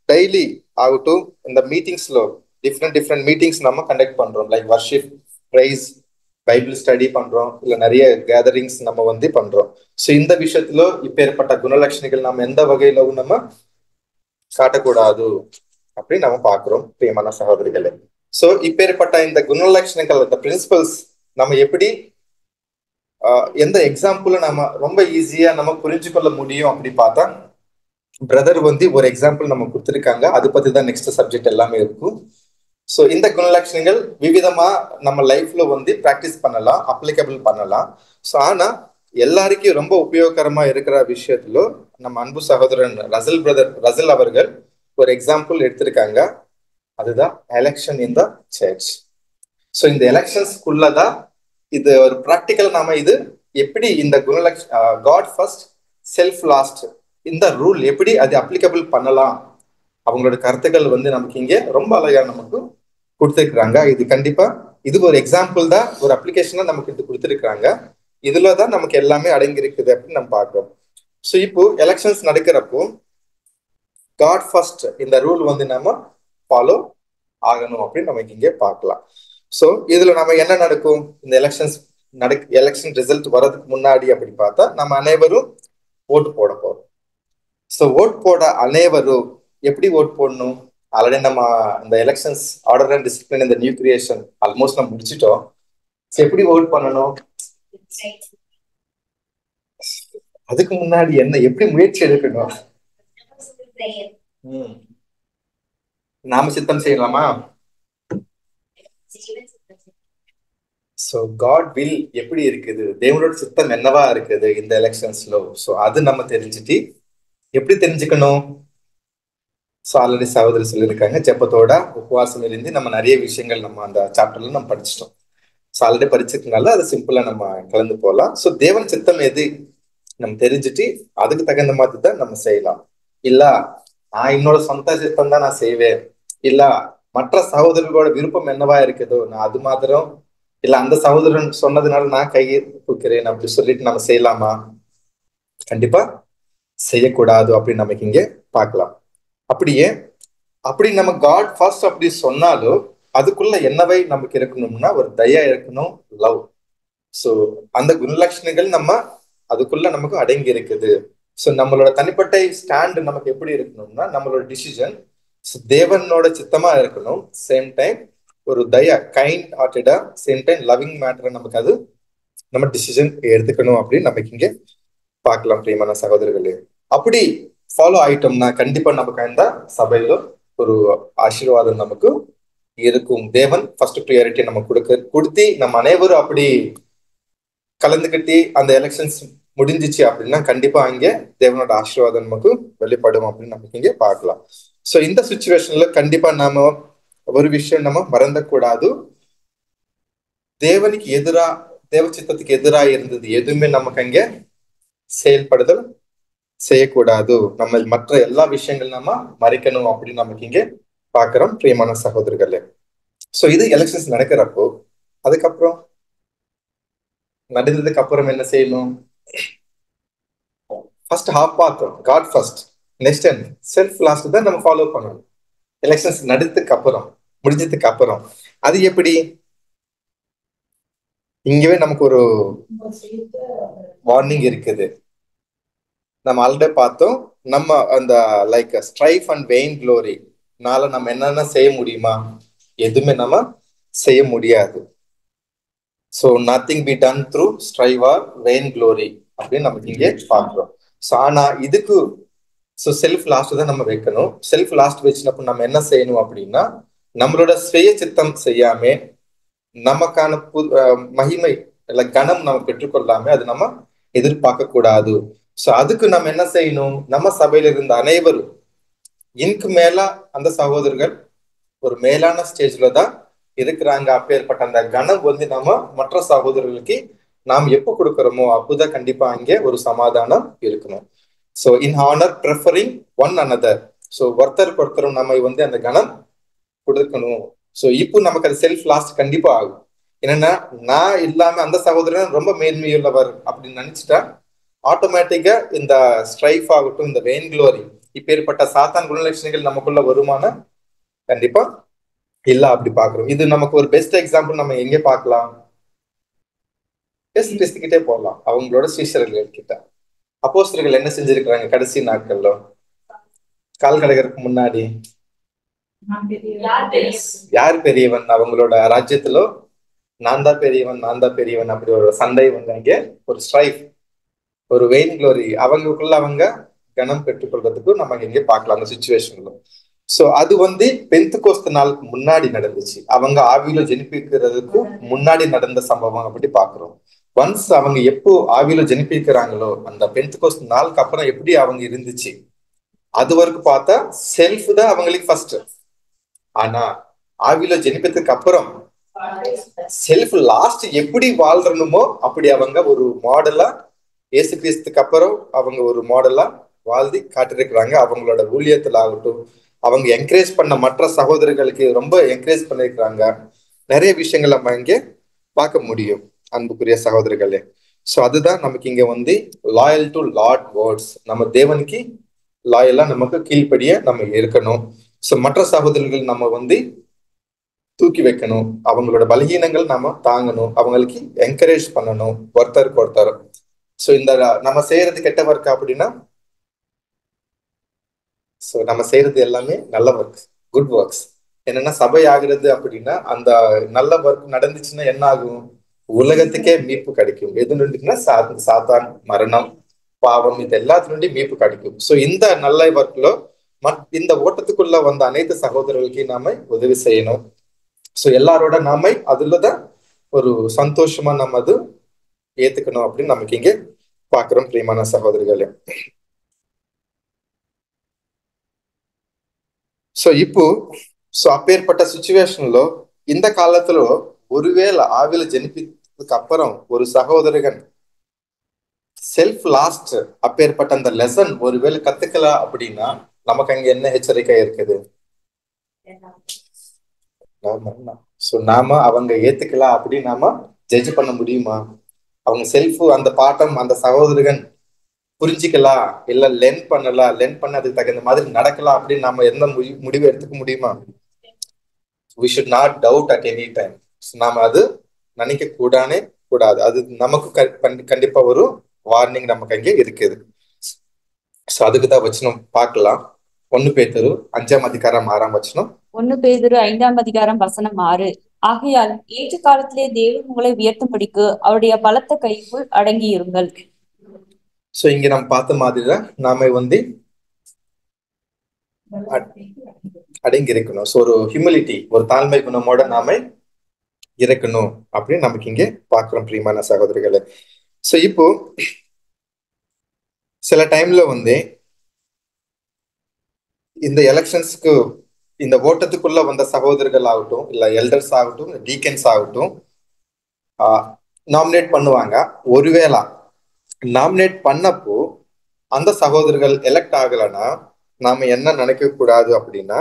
டெய்லி ஆகட்டும், இந்த மீட்டிங்ஸ்ல டிஃப்ரெண்ட் மீட்டிங்ஸ் நம்ம கண்டக்ட் பண்றோம், like worship, praise, Bible study பண்றோம், இல்ல நிறைய கேதரிங்ஸ் நம்ம வந்து பண்றோம். ஸோ இந்த விஷயத்துல இப்பேற்பட்ட குணலட்சணிகள் நம்ம எந்த வகையிலும் நம்ம காட்டக்கூடாது அப்படின்னு நம்ம பாக்குறோம் பிரியமான சகோதரிகளே. ஸோ இப்பேற்பட்ட இந்த குணலட்சணங்கள், இந்த பிரின்சிபல்ஸ் நம்ம எப்படி எந்த எக்ஸாம்பிள் நம்ம ரொம்ப ஈஸியா நம்ம புரிஞ்சு கொள்ள முடியும் அப்படி பார்த்தா, பிரதர் வந்து ஒரு எக்ஸாம்பிள் நம்ம கொடுத்துருக்காங்க. அது பத்தி தான் நெக்ஸ்ட் சப்ஜெக்ட் எல்லாமே இருக்கும். ஸோ இந்த குணலட்சணங்கள் விவிதமா நம்ம லைஃப்ல வந்து பிராக்டிஸ் பண்ணலாம், அப்ளிகபிள் பண்ணலாம். ஸோ ஆனா எல்லாருக்கும் ரொம்ப உபயோகரமா இருக்கிற விஷயத்துல நம்ம அன்பு சகோதரன் ரசல் அவர்கள் ஒரு எக்ஸாம்பிள் எடுத்திருக்காங்க. அதுதான் election in the church. So இந்த எலெக்ஷன்ஸ்குள்ளதான் இது ஒரு ப்ராக்டிக்கல். நாம இது எப்படி இந்த காட் ஃபர்ஸ்ட் செல்ஃப் லாஸ்ட் இந்த ரூல் எப்படி அது அப்ளிகபிள் பண்ணலாம், அவங்களோட கருத்துக்கள் வந்து நமக்கு இங்கே ரொம்ப அழகா நமக்கு கொடுத்துருக்குறாங்க. இது கண்டிப்பா இது ஒரு எக்ஸாம்பிள் தான், ஒரு அப்ளிகேஷனா நமக்கு இது கொடுத்துருக்காங்க. இதுலதான் நமக்கு எல்லாமே அடங்கி இருக்குது அப்படின்னு நம்ம பார்க்கிறோம். ஸோ இப்போ எலெக்ஷன்ஸ் நடக்கிறப்போ காட் ஃபர்ஸ்ட் இந்த ரூல் வந்து நம்ம ஃபாலோ ஆகணும் அப்படின்னு நமக்கு இங்கே பார்க்கலாம். ஸோ இதுல நம்ம என்ன நடக்கும், இந்த எலெக்ஷன் ரிசல்ட் வர்றதுக்கு முன்னாடி அப்படி பார்த்தா நம்ம அனைவரும் ஓட்டு போட போறோம். ஸோ ஓட் போட அனைவரும் எப்படி ஓட் போடணும், ஆல்ரெடி நம்ம இந்த எலெக்ஷன்ஸ் ஆர்டர் அண்ட் டிசிப்ளின் இந்த நியூ கிரியேஷன் ஆல்மோஸ்ட் நம்ம முடிச்சிட்டோம். ஸோ எப்படி ஓட் பண்ணணும், அதுக்கு முன்னாடி என்ன எப்படி முயற்சி எடுக்கணும், நாம சித்தம் செய்யலாமா? ஸோ காட் வில் எப்படி இருக்குது, தேவனோட சித்தம் என்னவா இருக்குது இந்த எலெக்ஷன்ஸ்ல. ஸோ அது நம்ம தெரிஞ்சுட்டு எப்படி தெரிஞ்சுக்கணும். ஸோ ஆல்ரெடி சகோதரி சொல்லியிருக்காங்க, ஜெபத்தோட உபவாசம் இருந்து நம்ம நிறைய விஷயங்கள் நம்ம அந்த சாப்டர்ல நம்ம படிச்சிட்டோம். ஸோ ஆல்ரெடி படிச்சிருக்கனால அது சிம்பிளா நம்ம கலந்து போகலாம். ஸோ தேவன் சித்தம் எது நம்ம தெரிஞ்சுட்டு அதுக்கு தகுந்த மாதிரி தான் நம்ம செய்யலாம். இல்ல நான் என்னோட சொந்த சித்தம் தான் நான் செய்வேன், இல்ல மற்ற சகோதரர்களோட விருப்பம் என்னவா இருக்குதோ நான் அது மாத்திரம், இல்ல அந்த சகோதரன் சொன்னதுனால நான் கையை தூக்கிறேன் அப்படி சொல்லிட்டு நம்ம செய்யலாமா? கண்டிப்பா செய்யக்கூடாது அப்படின்னு நமக்கு இங்க பார்க்கலாம். அப்படியே அப்படி நம்ம காட் ஃபர்ஸ்ட் அப்படி சொன்னாலும் அதுக்குள்ள என்னவை நமக்கு இருக்கணும்னா ஒரு தயா இருக்கணும், லவ். ஸோ அந்த குணலட்சணங்கள் நம்ம அதுக்குள்ள நமக்கு அடங்கி இருக்குது. ஸோ நம்மளோட தனிப்பட்ட ஸ்டாண்ட் நமக்கு எப்படி இருக்கணும்னா நம்மளோட டிசிஷன் தேவனோட சித்தமா இருக்கணும், சேம் டைம் ஒரு தயா கைண்ட் ஹார்ட்டடா, சேம் டைம் லவ்விங் மேட்டர் நமக்கு அது நம்ம டிசிஷன் எடுத்துக்கணும் அப்படின்னு நமக்கு இங்க பார்க்கலாம் பிரியமான சகோதரர்களே. அப்படி ஃபாலோ ஆயிட்டோம்னா கண்டிப்பா நமக்கு இந்த சபையில ஒரு ஆசீர்வாதம் நமக்கு இருக்கும். தேவன் ஃபர்ஸ்ட் ப்ரியாரிட்டி நம்ம கொடுத்து நம்ம அனைவரும் அப்படி கலந்துக்கிட்டு அந்த எலெக்ஷன்ஸ் முடிஞ்சிச்சு அப்படின்னா கண்டிப்பா அங்கே தேவனோட ஆசீர்வாதம் நமக்கு வெளிப்படும் அப்படின்னு நமக்கு இங்கே பார்க்கலாம். ஸோ இந்த சுச்சுவேஷன்ல கண்டிப்பா நாம ஒரு விஷயம் நம்ம மறந்தக்கூடாது, தேவனுக்கு எதிரா தேவ சித்தத்துக்கு எதிராக இருந்தது எதுவுமே நமக்கு அங்க செயல்படுதல் செய்யக்கூடாது. நம்ம மற்ற எல்லா விஷயங்கள் நம்ம மறைக்கணும் அப்படின்னு நமக்கு இங்க பாக்குறோம் பிரியமான சகோதரர்களே. சோ இது எலெக்ஷன்ஸ் நடக்கிறப்போ அதுக்கப்புறம் நடந்ததுக்கு அப்புறம் என்ன செய்யணும், ஃபர்ஸ்ட் ஹாஃப் பார்த்தோம் God first, next time self last தான் நம்ம ஃபாலோ பண்ணணும். எலெக்ஷன்ஸ் நடந்ததுக்கு அப்புறம் முடிஞ்சதுக்கு அப்புறம் அது எப்படி, இங்கவே நமக்கு ஒரு வார்னிங் இருக்குது. நம்ம ஆல்ரெடி பார்த்தோம், நம்ம அந்த like strife and vain glory நால நம்ம என்னென்ன செய்ய முடியுமா, எதுவுமே நம்ம செய்ய முடியாது. So nothing be done through strife or vain glory அப்படின்னு நமக்கு இங்கே பார்க்கிறோம். ஸோ ஆனா இதுக்கு ஸோ செல்ஃப் லாஸ்ட் தான் நம்ம வைக்கணும். செல்ஃப் லாஸ்ட் வச்சுனப்ப நம்ம என்ன செய்யணும் அப்படின்னா நம்மளோட சுய சித்தம் செய்யாம நமக்கான மகிமை இல்ல கணம் நம்ம பெற்றுக்கொள்ளாம அது நம்ம எதிர்பார்க்க கூடாது. சோ அதுக்கு நம்ம என்ன செய்யணும், நம்ம சபையில இருந்த அனைவரும் இன்க்கு மேல அந்த சகோதரர்கள் ஒரு மேலான ஸ்டேஜ்ல தான் இருக்கிறாங்க. அப்பேற்பட்ட அந்த கணம் வந்து நம்ம மற்ற சகோதரர்களுக்கு நாம் எப்போ கொடுக்கிறோமோ அப்போதான் கண்டிப்பா அங்கே ஒரு சமாதானம் இருக்கணும். So in honour preferring one another, so ஒருத்தருக்கு ஒருத்தரும் நம்ம வந்து அந்த கணம் கொடுக்கணும். ஸோ இப்போ நமக்கு அது செல்ஃப் லாஸ்ட் கண்டிப்பா ஆகும். என்னன்னா நான் இல்லாம அந்த சகோதரன் ரொம்ப மேன்மையுள்ளவர் அப்படின்னு நினைச்சிட்டா ஆட்டோமேட்டிக்கா இந்த ஸ்ட்ரைஃப் ஆகட்டும், இந்த வெயின் க்ளோரி இப்பேற்பட்ட சாத்தான் குணலட்சணிகள் நமக்குள்ள வருமான கண்டிப்பா இல்ல அப்படி பாக்குறோம். இது நமக்கு ஒரு பெஸ்ட் எக்ஸாம்பிள் நம்ம எங்க பார்க்கலாம், இயேசு கிறிஸ்து கிட்டே போகலாம், அவங்களோட சீஷர்கள் கிட்ட. அப்போஸ்தலர்கள் என்ன செஞ்சிருக்கிறாங்க கடைசி நாட்கள்ல? கால் கடைக்கிறதுக்கு முன்னாடி யார் பெரியவன் அவங்களோட ராஜ்யத்துல? நான் தான் பெரியவன், நான் தான் பெரியவன், அப்படி ஒரு சண்டை வந்து அங்கே ஒரு ஸ்ட்ரைஃப், ஒரு வெயின் க்ளோரி, அவங்களுக்குள்ள அவங்க கனம் பெற்றுக்கொள்றதுக்கு நம்ம இங்கே பார்க்கலாம் அந்த சுச்சுவேஷன்ல. சோ அது வந்து பெந்தைக்கோஸ்து நாளுக்கு முன்னாடி நடந்துச்சு. அவங்க ஆவியில ஜெனிப்பிக்கிறதுக்கு முன்னாடி நடந்த சம்பவம் அப்படி பாக்குறோம். ஒன்ஸ் அவங்க எப்போ ஆவியில ஜெனிப்பிக்கிறாங்களோ அந்த பெந்தைக்கோஸ்து நாளுக்கு அப்புறம் எப்படி அவங்க இருந்துச்சு அது வரைக்கும் பார்த்தா செல்ஃப் தான் அவங்களுக்கு ஃபர்ஸ்ட். ஆனா ஆவியில ஜெனிப்பதுக்கு அப்புறம் செல்ஃப் லாஸ்ட் எப்படி வாழ்றணுமோ அப்படி அவங்க ஒரு மாடலா இயேசு கிறிஸ்துக்கு அப்புறம் அவங்க ஒரு மாடலா வாழ்ந்து காட்டிருக்கிறாங்க. அவங்களோட ஊழியத்துல ஆகட்டும், அவங்க என்கரேஜ் பண்ண மற்ற சகோதரர்களுக்கு ரொம்ப என்கரேஜ் பண்ணிருக்கிறாங்க. நிறைய விஷயங்கள் நம்ம இங்கே பார்க்க முடியும் அன்புக்குரிய சகோதரர்களே. சோ அதுதான் நமக்கு இங்க வந்து லாயல் டு லார்ட் வேர்ட்ஸ், நம்ம தேவனுக்கு லாயலா நமக்கு கீழ்ப்படிய நம்ம இருக்கணும். சோ மற்ற சகோதரர்கள் நம்ம வந்து தூக்கி வைக்கணும், அவங்களோட பலகீனங்கள் நாம தாங்கணும், அவங்களுக்கு என்கரேஜ் பண்ணணும் ஒருத்தருக்கு ஒருத்தர். சோ இந்த நம்ம செய்யறது கெட்ட ஒர்க் அப்படின்னா, சோ நம்ம செய்யறது எல்லாமே நல்ல ஒர்க், குட் ஒர்க்ஸ். என்னன்னா சபை ஆகுறது அப்படின்னா அந்த நல்ல ஒர்க் நடந்துச்சுன்னா என்ன ஆகும்? உலகத்துக்கே மீட்பு கிடைக்கும். எது நுண்டுன்னா சாத்தான், மரணம், பாவம், இது எல்லாத்தினுடைய மீட்பு கிடைக்கும். சோ இந்த நல்ல ஒர்க்ல இந்த ஓட்டத்துக்குள்ள வந்த அனைத்து சகோதரர்களுக்கு நாம உதவி செய்யணும். சோ எல்லாரோட நாம அதுலதான் ஒரு சந்தோஷமா நம்ம அது ஏத்துக்கணும் அப்படின்னு நமக்கு இங்க பாக்குறோம் பிரியமான சகோதரிகளே. சோ இப்போ அப்பேற்பட்ட சுச்சுவேஷன்ல இந்த காலத்துல ஒருவேளை ஆவில ஜெனிப்பித்ததுக்கு அப்புறம் ஒரு சகோதரகன் செல்ஃப் லாஸ்ட் அப்பேற்பட்ட அந்த லெசன் ஒருவேளை கத்துக்கலாம் அப்படின்னா நமக்கு அங்க என்ன எச்சரிக்கை இருக்குது? சோ நாம அவங்க ஏத்துக்கலாம் அப்படி நாம ஜட்ஜ் பண்ண முடியுமா? அவங்க செல்ஃப் அந்த பாட்டம் அந்த சகோதரகன் புரிஞ்சிக்கலாம், இல்ல லெர்ன் பண்ணதுக்கு தகுந்த மாதிரி நடக்கலாம் அப்படின்னு நாம எந்த முடிவு எடுத்துக்க முடியுமா? we should not doubt at any time. நாம அது நினைக்க கூடாது. அது நமக்கு கண்டிப்பா ஒரு வார்னிங் நமக்கு அங்கே இருக்குது. சோ அதுக்குதான் வச்சனம் பார்க்கலாம். 1 பேதுரு 5ஆம் அதிகாரம் 6ஆம் வசனம். 1 பேதுரு 5ஆம் அதிகாரம் வசனம் 6. ஆகையால் ஏற்ற காலத்திலே தேவன் உங்களை உயர்த்தும்படிக்கு அவருடைய பலத்த கைக்குள் அடங்கி இருங்கள். சோ இங்க நம்ம பார்த்த மாதிரிதான் நாம வந்து அடங்கி இருக்கணும். சோ ஒரு ஹியூமிலிட்டி, ஒரு தாழ்மை குணமோட நாம இருக்கணும் அப்படின்னு நமக்கு இங்க பாக்குறோம் பிரியமான சகோதரிகளை. சோ இப்போ சில டைம்ல வந்து இந்த எலெக்ஷன்ஸ்க்கு இந்த ஓட்டத்துக்குள்ள வந்த சகோதரர்கள் ஆகட்டும், இல்ல எல்டர்ஸ் ஆகட்டும், டீக்கன்ஸ் ஆகட்டும் நாமினேட் பண்ணுவாங்க. ஒருவேளை நாமினேட் பண்ணப்போ அந்த சகோதரர்கள் எலெக்ட் ஆகலைன்னா நாம என்ன நினைக்க கூடாது அப்படின்னா,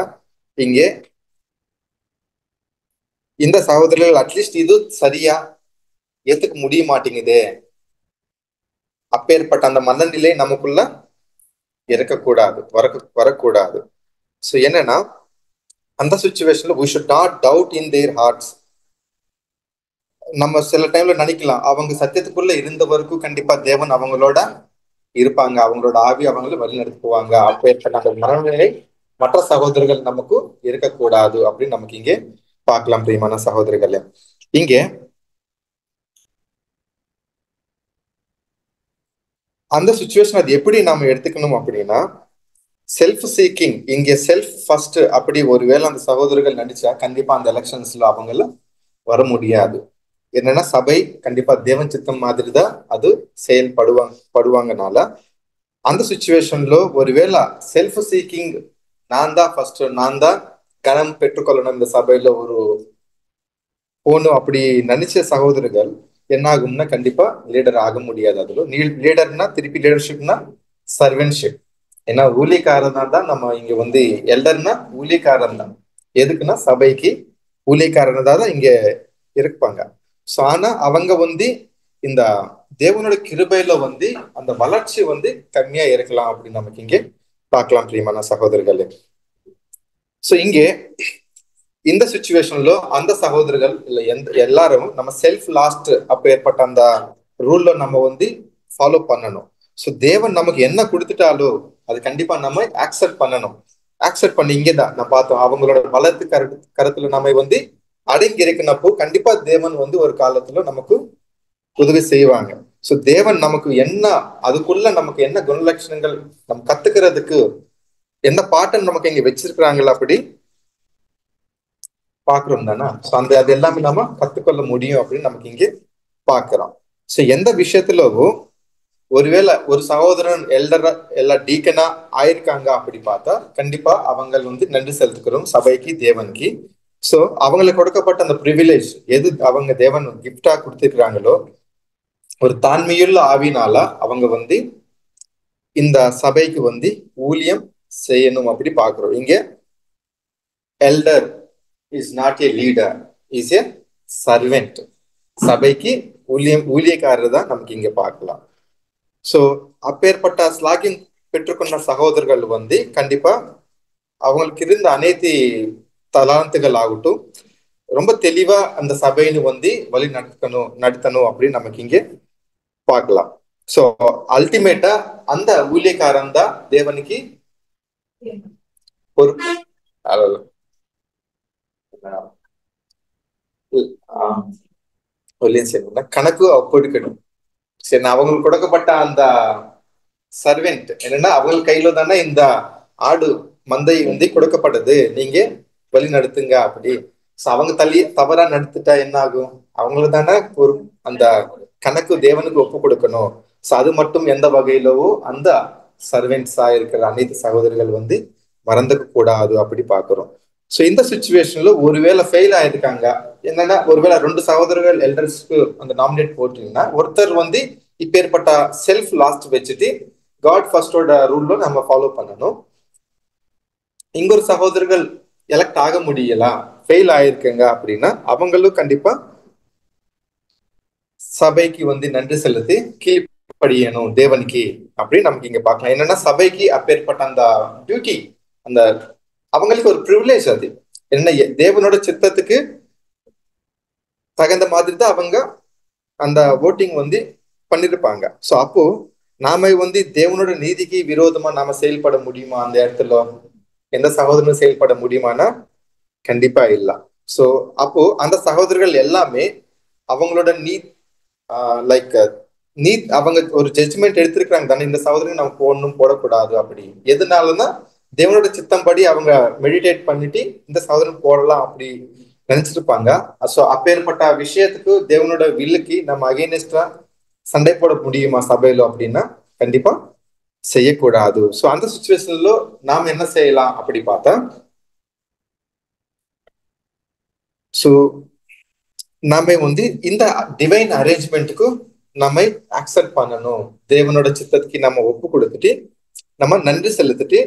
இங்கே இந்த சகோதரர்கள் அட்லீஸ்ட் இது சரியா ஏத்துக்க முடிய மாட்டேங்குதே, அப்பேற்பட்ட அந்த மனநிலை நமக்குள்ள இருக்கக்கூடாது, வரக்கூடாது. சோ என்னன்னா அந்த சுச்சுவேஷன்ல we should not doubt in their hearts. நம்ம சில டைம்ல நினைக்கலாம் அவங்க சத்தியத்துக்குள்ள இருந்த வரைக்கும் கண்டிப்பா தேவன் அவங்களோட இருப்பாங்க, அவங்களோட ஆவி அவங்களை வழி நடத்துவாங்க. அப்பேற்பட்ட அந்த மனநிலை மற்ற சகோதரர்கள் நமக்கு இருக்கக்கூடாது அப்படின்னு நமக்கு இங்கே பார்க்கலாம் பிரியமான சகோதரர்களே. இங்கே அந்த சுச்சுவேஷன் அது எப்படி நாம எடுத்துக்கணும் அப்படின்னா, செல்ஃப் சீக்கிங், இங்கே செல்ஃப் ஃபர்ஸ்ட் அப்படி ஒருவேளை அந்த சகோதரர்கள் நடிச்சா கண்டிப்பா அந்த எலெக்ஷன்ஸ்ல அவங்கள வர முடியாது. என்னன்னா சபை கண்டிப்பா தேவன் சித்தம் மாதிரிதான் அது செயல்படுவாங்கனால அந்த சுச்சுவேஷன்ல ஒருவேளை செல்ஃப் சீக்கிங், நான் தான் ஃபர்ஸ்ட், நான் தான் கனம் பெற்றுக்கொள்ளணும் இந்த சபையில ஒரு போகணும் அப்படி நினைச்ச சகோதரர்கள் என்ன ஆகும்னா கண்டிப்பா லீடர் ஆக முடியாது. அதுல லீடர்னா திருப்பி லீடர்ஷிப்னா சர்வன்ஷிப். ஏன்னா ஊழியக்காரன் தான் நம்ம இங்க வந்து எல்டர்னா ஊழியக்காரன் தான். எதுக்குன்னா சபைக்கு ஊழியக்காரன் தான் இங்க இருப்பாங்க. சோ ஆனா அவங்க வந்து இந்த தேவனோட கிருபையில வந்து அந்த வளர்ச்சி வந்து கம்மியா இருக்கலாம் அப்படின்னு நமக்கு இங்கே பார்க்கலாம் பிரியமான சகோதரர்களே. சோ இங்கே இந்த சுச்சுவேஷன்ல அந்த சகோதரர்கள் இல்ல எல்லாரும் நம்ம செல்ஃப் லாஸ்ட் அப்ப ஏற்பட்ட அந்த ரூல்ல நம்ம வந்து ஃபாலோ பண்ணணும். ஸோ தேவன் நமக்கு என்ன கொடுத்துட்டாலோ அது கண்டிப்பா நம்ம ஆக்செப்ட் பண்ணணும். ஆக்செப்ட் பண்ணி இங்கேதான் நான் பார்த்தோம், அவங்களோட வளர்த்து கருத்துல நம்ம வந்து அடங்கி இருக்கிறப்போ கண்டிப்பா தேவன் வந்து ஒரு காலத்துல நமக்கு உதவி செய்வாங்க. ஸோ தேவன் நமக்கு என்ன, அதுக்குள்ள நமக்கு என்ன குணலட்சணங்கள் நம்ம கத்துக்கிறதுக்கு என்ன பாட்டன் நமக்கு இங்க வச்சிருக்கிறாங்களா அப்படி பாக்குறோம் தானே. ஸோ அது எல்லாமே நம்ம கத்துக்கொள்ள முடியும் அப்படின்னு நமக்கு இங்கே பாக்குறோம். ஸோ எந்த விஷயத்துலவோ ஒருவேளை ஒரு சகோதரன் எல்டரா எல்லா டீக்கனா ஆயிருக்காங்க அப்படி பார்த்தா கண்டிப்பா அவங்க வந்து நன்றி செலுத்துக்கிறோம் சபைக்கு, தேவனுக்கு. ஸோ அவங்களுக்கு கொடுக்கப்பட்ட அந்த ப்ரிவிலேஜ் எது அவங்க தேவன் கிஃப்டா கொடுத்துருக்காங்களோ ஒரு தாண்மையுள்ள ஆவினால அவங்க வந்து இந்த சபைக்கு வந்து ஊழியம் செய்யணும் அப்படி பாக்குறோம். இங்க elder is not a leader, is a servant. சபைக்கு ஊழியக்காரர் தான் நமக்கு இங்க பார்க்கலாம். ஸோ அப்பேற்பட்ட ஸ்லாகின் பெற்றுக்கொண்ட சகோதரர்கள் வந்து கண்டிப்பா அவங்களுக்கு இருந்த அனைத்து தலாந்துகள் ஆகட்டும் ரொம்ப தெளிவா அந்த சபையில வந்து வழி நடத்தணும் அப்படின்னு நமக்கு இங்கே பார்க்கலாம். ஸோ அல்டிமேட்டா அந்த ஊழியக்காரன் தான் தேவனுக்கு ஒரு கணக்கு கொடுக்கணும். சரி, அவங்களுக்கு கொடுக்கப்பட்ட அந்த சர்வெண்ட் என்னன்னா அவங்க கையில தானே இந்த ஆடு மந்தை வந்து கொடுக்கப்பட்டது, நீங்க வழி நடத்துங்க அப்படி. அவங்க தவறா நடத்திட்டா என்ன ஆகும், அவங்களுக்கு தானே ஒரு அந்த கணக்கு தேவனுக்கு ஒப்பு கொடுக்கணும். ஸோ அது மட்டும் எந்த வகையிலவோ அந்த சர்வெண்ட்ஸா இருக்கிற அனைத்து சகோதரர்கள் வந்து மறந்துக்க கூடாது அப்படி பாக்குறோம். ஸோ இந்த சுச்சுவேஷன்ல ஒருவேளை ஃபெயில் ஆயிருக்காங்க, என்னன்னா ஒருவேளை 2 சகோதரர்கள் எல்டர்ஸ்க்கு அந்த நாமினேட் போட்டீங்கன்னா ஒருத்தர் வந்து இப்பேற்பட்ட செல்ஃப் லாஸ்ட் வச்சுட்டு காட் ஃபர்ஸ்டோட ரூல்ல நம்ம ஃபாலோ பண்ணணும். இங்கொரு சகோதரர்கள் எலெக்ட் ஆக முடியல, ஃபெயில் ஆயிருக்குங்க அப்படின்னா அவங்களும் கண்டிப்பா சபைக்கு வந்து நன்றி செலுத்தி கீழ்ப்படியணும் தேவனுக்கு அப்படின்னு நமக்கு இங்க பார்க்கலாம். என்னன்னா சபைக்கு அப்பேற்பட்ட அந்த டியூட்டி, அந்த அவங்களுக்கு ஒரு ப்ரிவிலேஜ், அது என்ன தேவனோட சித்தத்துக்கு தகுந்த மாதிரி தான் அவங்க அந்த ஓட்டிங் வந்து பண்ணிருப்பாங்க. ஸோ அப்போ நாம வந்து தேவனோட நீதிக்கு விரோதமா நாம செயல்பட முடியுமா, அந்த இடத்துல எந்த சகோதரனும் செயல்பட முடியுமானா கண்டிப்பா இல்ல. ஸோ அப்போ அந்த சகோதரர்கள் எல்லாமே அவங்களோட அவங்க ஒரு ஜட்ஜ்மெண்ட் எடுத்திருக்கிறாங்க தானே, இந்த சகோதரன் நம்ம போடணும் போடக்கூடாது அப்படி. எதனாலன்னா தேவனோட சித்தம் படி அவங்க மெடிடேட் பண்ணிட்டு இந்த சகோதரன் போடலாம் அப்படி நினைச்சிருப்பாங்க. ஸோ அப்பேற்பட்ட விஷயத்துக்கு தேவனோட வில்லுக்கு நம்ம அகைன்ஸ்டா சண்டை போட முடியுமா சபையில அப்படின்னா கண்டிப்பா செய்யக்கூடாது. ஸோ அந்த சுச்சுவேஷன்ல நாம என்ன செய்யலாம் அப்படி பார்த்தா, ஸோ நாம வந்து இந்த டிவைன் அரேஞ்ச்மெண்ட்டுக்கு நம்ம அக்செப்ட் பண்ணணும். தேவனோட சித்தத்துக்கு நம்ம ஒப்பு கொடுத்துட்டு நம்ம நன்றி செலுத்திட்டு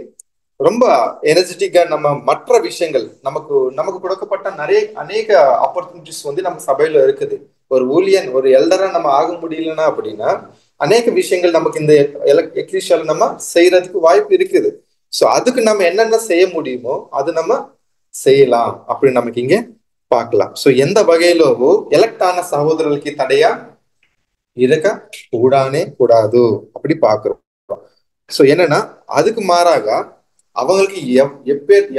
ரொம்ப எனர்ஜெட்டிக்கா நம்ம மற்ற விஷயங்கள் நமக்கு கொடுக்கப்பட்ட அநேக ஆப்பர்ச்சுனிட்டிஸ் வந்து நம்ம சபையில இருக்குது. ஒரு ஊழியன் ஒரு எல்டரா நம்ம ஆக முடியலன்னா அப்படின்னா அநேக விஷயங்கள் நமக்கு இந்த எக்லிஷியால நம்ம செய்யறதுக்கு வாய்ப்பு இருக்குது. ஸோ அதுக்கு நம்ம என்னென்ன செய்ய முடியுமோ அது நம்ம செய்யலாம் அப்படின்னு நமக்கு இங்க பார்க்கலாம். ஸோ எந்த வகையிலோ எலக்ட் ஆன சகோதரர்களுக்கு தடையா இருக்க கூடாது அப்படி பாக்குறோம். ஸோ என்னன்னா அதுக்கு மாறாக அவங்களுக்கு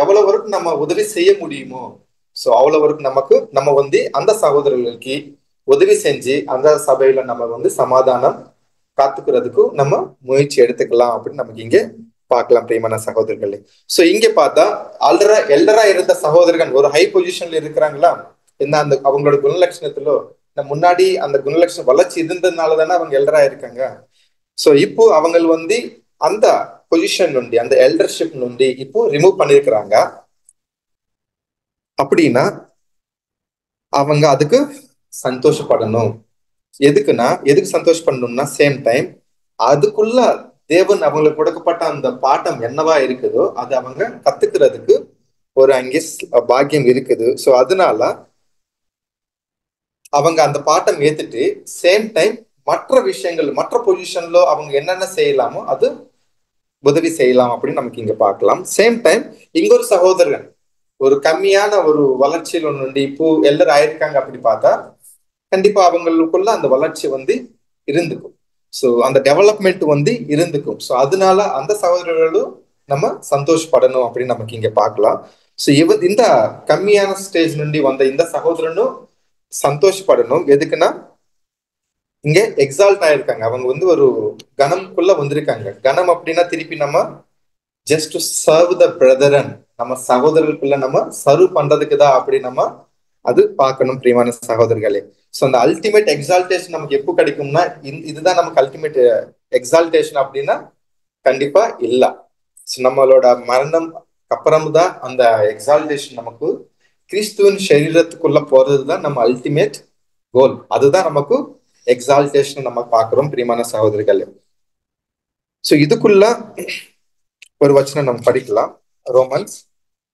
எவ்வளவு வரைக்கும் நம்ம உதவி செய்ய முடியுமோ ஸோ அவ்வளவு வரைக்கும் நம்ம வந்து அந்த சகோதரர்களுக்கு உதவி செஞ்சு அந்த சபையில நம்ம வந்து சமாதானம் காத்துக்கிறதுக்கு நம்ம முயற்சி எடுத்துக்கலாம் அப்படின்னு நமக்கு இங்க பார்க்கலாம் பிரியமான சகோதரர்களே. ஸோ இங்க பார்த்தா எல்டரா இருந்த சகோதரர்கள் ஒரு ஹை பொசிஷன்ல இருக்கிறாங்களா, என்ன அந்த அவங்களோட குணலட்சணத்திலோ முன்னாடி அந்த குணலட்சணம் வளர்ச்சி இருந்ததுனால தானே அவங்க எல்டரா இருக்காங்க. ஸோ இப்போ அவங்க வந்து அந்த பொசிஷன் நுண்டி அந்த எல்டர்ஷிப் நுண்டி இப்போ ரிமூவ் பண்ணிருக்கிறாங்க அப்படின்னா அவங்க அதுக்கு சந்தோஷப்படணும். எதுக்கு சந்தோஷப்படணும்னா சேம் டைம் அதுக்குள்ள தேவன் அவங்களுக்கு கொடுக்கப்பட்ட அந்த பாட்டம் என்னவா இருக்குதோ அது அவங்க கத்துக்கிறதுக்கு ஒரு அங்கே பாக்கியம் இருக்குது. ஸோ அதனால அவங்க அந்த பாட்டம் ஏத்துட்டு சேம் டைம் மற்ற விஷயங்கள் மற்ற பொசிஷன்ல அவங்க என்னென்ன செய்யலாமோ அது உதவி செய்யலாம் அப்படின்னு நமக்கு இங்க பார்க்கலாம். சேம் டைம் இங்கொரு சகோதரன் ஒரு கம்மியான ஒரு வளர்ச்சியில் ஒன்று இப்போ எல்லாரும் ஆயிருக்காங்க அப்படி பார்த்தா கண்டிப்பா அவங்களுக்குள்ள அந்த வளர்ச்சி வந்து இருந்துக்கும். ஸோ அந்த டெவலப்மெண்ட் வந்து இருந்துக்கும். ஸோ அதனால அந்த சகோதரர்களும் நம்ம சந்தோஷப்படணும் அப்படின்னு நமக்கு இங்க பார்க்கலாம். ஸோ இந்த கம்மியான ஸ்டேஜ் నుండి வந்த இந்த சகோதரனும் சந்தோஷப்படணும். எதுக்குன்னா இங்க எக்ஸால்ட் ஆயிருக்காங்க. அவங்க வந்து ஒரு கணம்குள்ள வந்திருக்காங்க. கணம் அப்படின்னா திருப்பி நம்ம just to serve the brethren, நம்ம சகோதரர்களுக்குள்ள நம்ம சர்வ் பண்றதுக்கு தான் அப்படி நம்ம அது பார்க்கணும் பிரியமான சகோதரர்களே. ஸோ அந்த அல்டிமேட் எக்ஸால்டேஷன் நமக்கு எப்போ கிடைக்கும்னா இதுதான் நமக்கு அல்டிமேட் எக்ஸால்டேஷன் அப்படின்னா கண்டிப்பா இல்ல. ஸோ நம்மளோட மரணம் அப்புறம் தான் அந்த எக்ஸால்டேஷன் நமக்கு கிறிஸ்துவின் சரீரத்துக்குள்ள போறதுதான் நம்ம அல்டிமேட் கோல். அதுதான் நமக்கு எக்ஸால்டேஷன் நம்ம பார்க்கிறோம் பிரியமான சகோதரிகளே. ஸோ இதுக்குள்ள ஒரு வசனம் நம்ம படிக்கலாம். Romans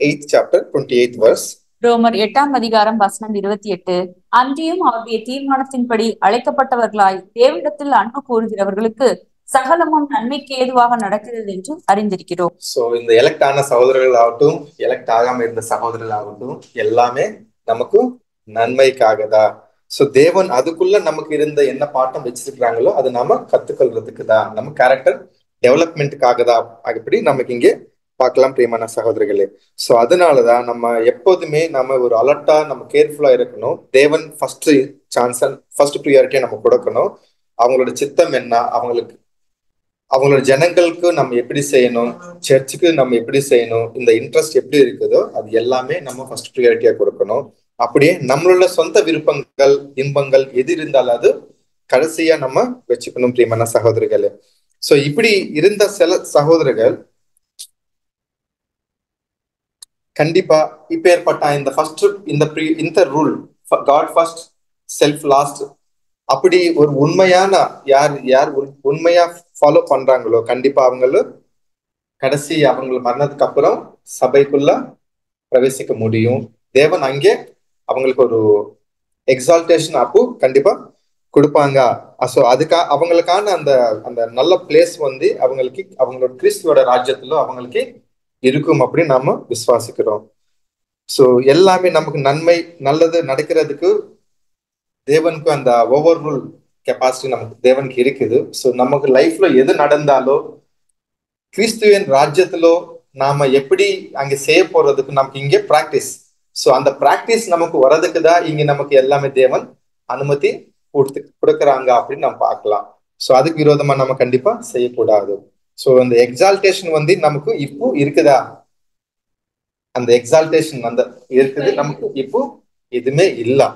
8th chapter 28th verse. ரோமர் 8ஆம் அதிகாரம் வசனம் 28. அன்றியும் அவருடைய தீர்மானத்தின்படி அழைக்கப்பட்டவர்களாய் தேவனிடத்தில் அன்பு கூறுகிறவர்களுக்கு சகலமும் நன்மைக்கு ஏதுவாக நடக்கிறது என்று அறிந்திருக்கிறோம். சோ இந்த எலெக்ட் ஆன சகோதரர்கள் ஆகட்டும், எலெக்ட் ஆகாம இருந்த சகோதரர்கள் ஆகட்டும், எல்லாமே நமக்கு நன்மைக்காக தான். சோ தேவன் அதுக்குள்ள நமக்கு இருந்த என்ன பாட்டம் வச்சிருக்கிறாங்களோ அது நாம கத்துக்கொள்றதுக்கு தான், நம்ம கேரக்டர் டெவலப்மெண்ட்டுக்காக தான். அப்படி நமக்கு இங்கே பார்க்கலாம் பிரியமான சகோதரர்களே. சோ அதனாலதான் நம்ம எப்போதுமே நம்ம ஒரு அலர்ட்டா நம்ம கேர்ஃபுல்லா இருக்கணும். தேவன் ஃபர்ஸ்ட் சான்ஸ் ஃபர்ஸ்ட் ப்ரியாரிட்டியை நம்ம கொடுக்கணும். அவங்களோட சித்தம் என்ன, அவங்களோட ஜனங்களுக்கு நம்ம எப்படி செய்யணும், சர்ச்சுக்கு நம்ம எப்படி செய்யணும், இந்த இன்ட்ரெஸ்ட் எப்படி இருக்குதோ அது எல்லாமே நம்ம ஃபர்ஸ்ட் ப்ரியாரிட்டியா கொடுக்கணும். அப்படியே நம்மளோட சொந்த விருப்பங்கள் இன்பங்கள் எது இருந்தாலும் அது கடைசியா நம்ம வச்சுக்கணும் பிரியமான சகோதரர்களே. சோ இப்படி இருந்த சில சகோதரர்கள் கண்டிப்பா இப்ப ஏற்பட்ட இந்த ஃபர்ஸ்ட் இந்த rule God first self last அப்படி ஒரு உண்மையான யார் யார் உண்மையா ஃபாலோ பண்றாங்களோ கண்டிப்பா அவங்களும் கடைசி அவங்க மரணத்துக்கு அப்புறம் சபைக்குள்ள பிரவேசிக்க முடியும். தேவன் அங்கே அவங்களுக்கு ஒரு எக்ஸால்டேஷன் அப்போ கண்டிப்பா கொடுப்பாங்க. ஸோ அவங்களுக்கான அந்த அந்த நல்ல பிளேஸ் வந்து அவங்களுக்கு அவங்களோட கிறிஸ்துவோட ராஜ்யத்துல அவங்களுக்கு இருக்கும் அப்படின்னு நாம விசுவாசிக்கிறோம். ஸோ எல்லாமே நமக்கு நன்மை நல்லது நடக்கிறதுக்கு தேவனுக்கு அந்த ஓவர் ரூல் கெப்பாசிட்டி நமக்கு தேவனுக்கு இருக்குது. ஸோ நமக்கு லைஃப்ல எது நடந்தாலோ கிறிஸ்துவின் ராஜ்யத்திலோ நாம எப்படி அங்க செய்ய போறதுக்கு நமக்கு இங்கே பிராக்டிஸ். ஸோ அந்த பிராக்டிஸ் நமக்கு வர்றதுக்கு தான் இங்க நமக்கு எல்லாமே தேவன் அனுமதி கொடுக்குறாங்க அப்படின்னு நம்ம பார்க்கலாம். ஸோ அதுக்கு விரோதமா நம்ம கண்டிப்பா செய்யக்கூடாது. ஸோ அந்த எக்ஸால்டேஷன் வந்து நமக்கு இப்போ இருக்குதா, அந்த எக்ஸால்டேஷன் அந்த இருக்குது நமக்கு இப்போ எதுவுமே இல்லை.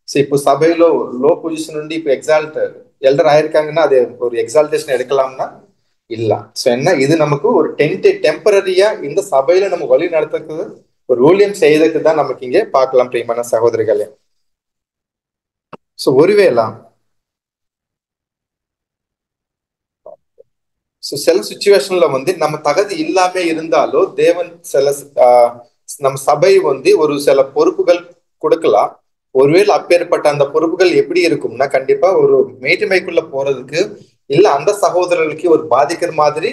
ஸோ இப்போ சபையில லோ பொசிஷன் నుండి இப்போ எல்டர் ஆயிருக்காங்கன்னா அது ஒரு எக்ஸால்டேஷன் எடுக்கலாம்னா இல்ல. ஸோ என்ன இது நமக்கு ஒரு டெம்பரரியா இந்த சபையில நம்ம வழி நடத்துறது ஒரு ஊழியம் செய்யறதுக்கு தான் நமக்கு இங்கே பார்க்கலாம் பிரியமான சகோதரிகளே. ஸோ ஒருவேளை சில சுச்சுவேஷன்ல வந்து நம்ம தகுதி இல்லாம இருந்தாலோ தேவன் சில நம்ம சபை வந்து ஒரு சில பொறுப்புகள் கொடுக்கலாம். ஒருவேளை அப்பேற்பட்ட அந்த பொறுப்புகள் எப்படி இருக்கும்னா கண்டிப்பா ஒரு மேட்டுமைக்குள்ள போறதுக்கு இல்ல அந்த சகோதரர்களுக்கு ஒரு பாதிக்கிற மாதிரி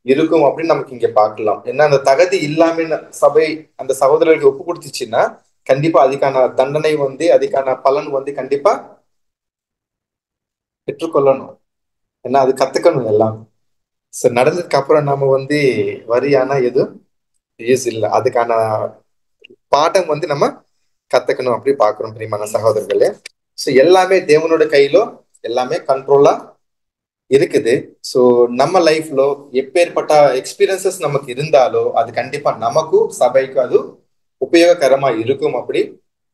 இருக்கும் அப்படின்னு நமக்கு இங்க பார்க்கலாம். ஏன்னா அந்த தகுதி இல்லாம சபை அந்த சகோதரர்களுக்கு ஒப்பு கொடுத்துச்சுன்னா கண்டிப்பா அதுக்கான தண்டனை வந்து அதுக்கான பலன் வந்து கண்டிப்பா பெற்றுக்கொள்ளணும். ஏன்னா அது கத்துக்கணும் எல்லாம். நடந்ததுக்கு அப்புறம் நம்ம வந்து வரியானா எதுவும் யூஸ் இல்லை. அதுக்கான பாடம் வந்து நம்ம கத்துக்கணும் அப்படி பாக்குறோம் பிரியமான சகோதரர்களே. ஸோ எல்லாமே தேவனோட கையில எல்லாமே கண்ட்ரோலா இருக்குது. ஸோ நம்ம லைஃப்ல எப்பேற்பட்ட எக்ஸ்பீரியன்சஸ் நமக்கு இருந்தாலோ அது கண்டிப்பா நமக்கும் சபைக்கும் அது உபயோககரமா இருக்கும் அப்படி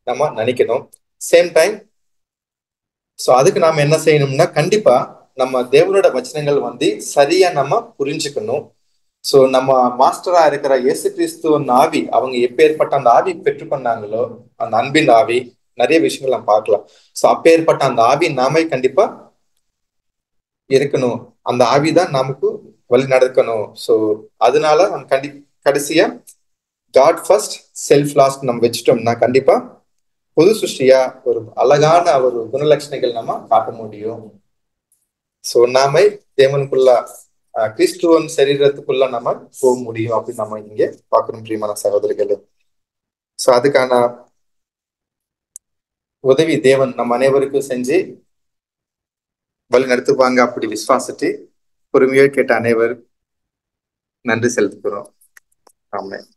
நம்ம நினைக்கணும். சேம் டைம் ஸோ அதுக்கு நாம என்ன செய்யணும்னா கண்டிப்பா நம்ம தேவனோட வச்சனங்கள் வந்து சரியா நம்ம புரிஞ்சுக்கணும். ஸோ நம்ம மாஸ்டரா இருக்கிற இயேசு கிறிஸ்துவின் ஆவி அவங்க எப்பேற்பட்ட அந்த ஆவி பெற்றுக்கொண்டாங்களோ அந்த அன்பின் ஆவி நிறைய விஷயங்கள் நம்ம பார்க்கலாம். ஸோ அப்பேற்பட்ட அந்த ஆவி நாமே கண்டிப்பா இருக்கணும். அந்த ஆவிதான் நமக்கு வழி நடக்கணும். ஸோ அதனால நம்ம கடைசியா காட் ஃபர்ஸ்ட் செல்ஃப் லாஸ்ட் நம்ம வச்சுட்டோம்னா கண்டிப்பா புது சிருஷ்டியா ஒரு அழகான ஒரு குணலட்சணைகள் நம்ம காட்ட முடியும். ஸோ நாம தேவனுக்குள்ள கிறிஸ்துவன் சரீரத்துக்குள்ள நம்ம போக முடியும் அப்படின்னு நம்ம இங்க பார்க்கணும் பிரியமான சகோதரிகளே. ஸோ அதுக்கான உதவி தேவன் நம்ம அனைவருக்கும் செஞ்சு வழி நடத்துவாங்க அப்படி விசுவாசித்து பொறுமையோடு கேட்ட அனைவரும் நன்றி செலுத்துகிறோம். ஆமென்.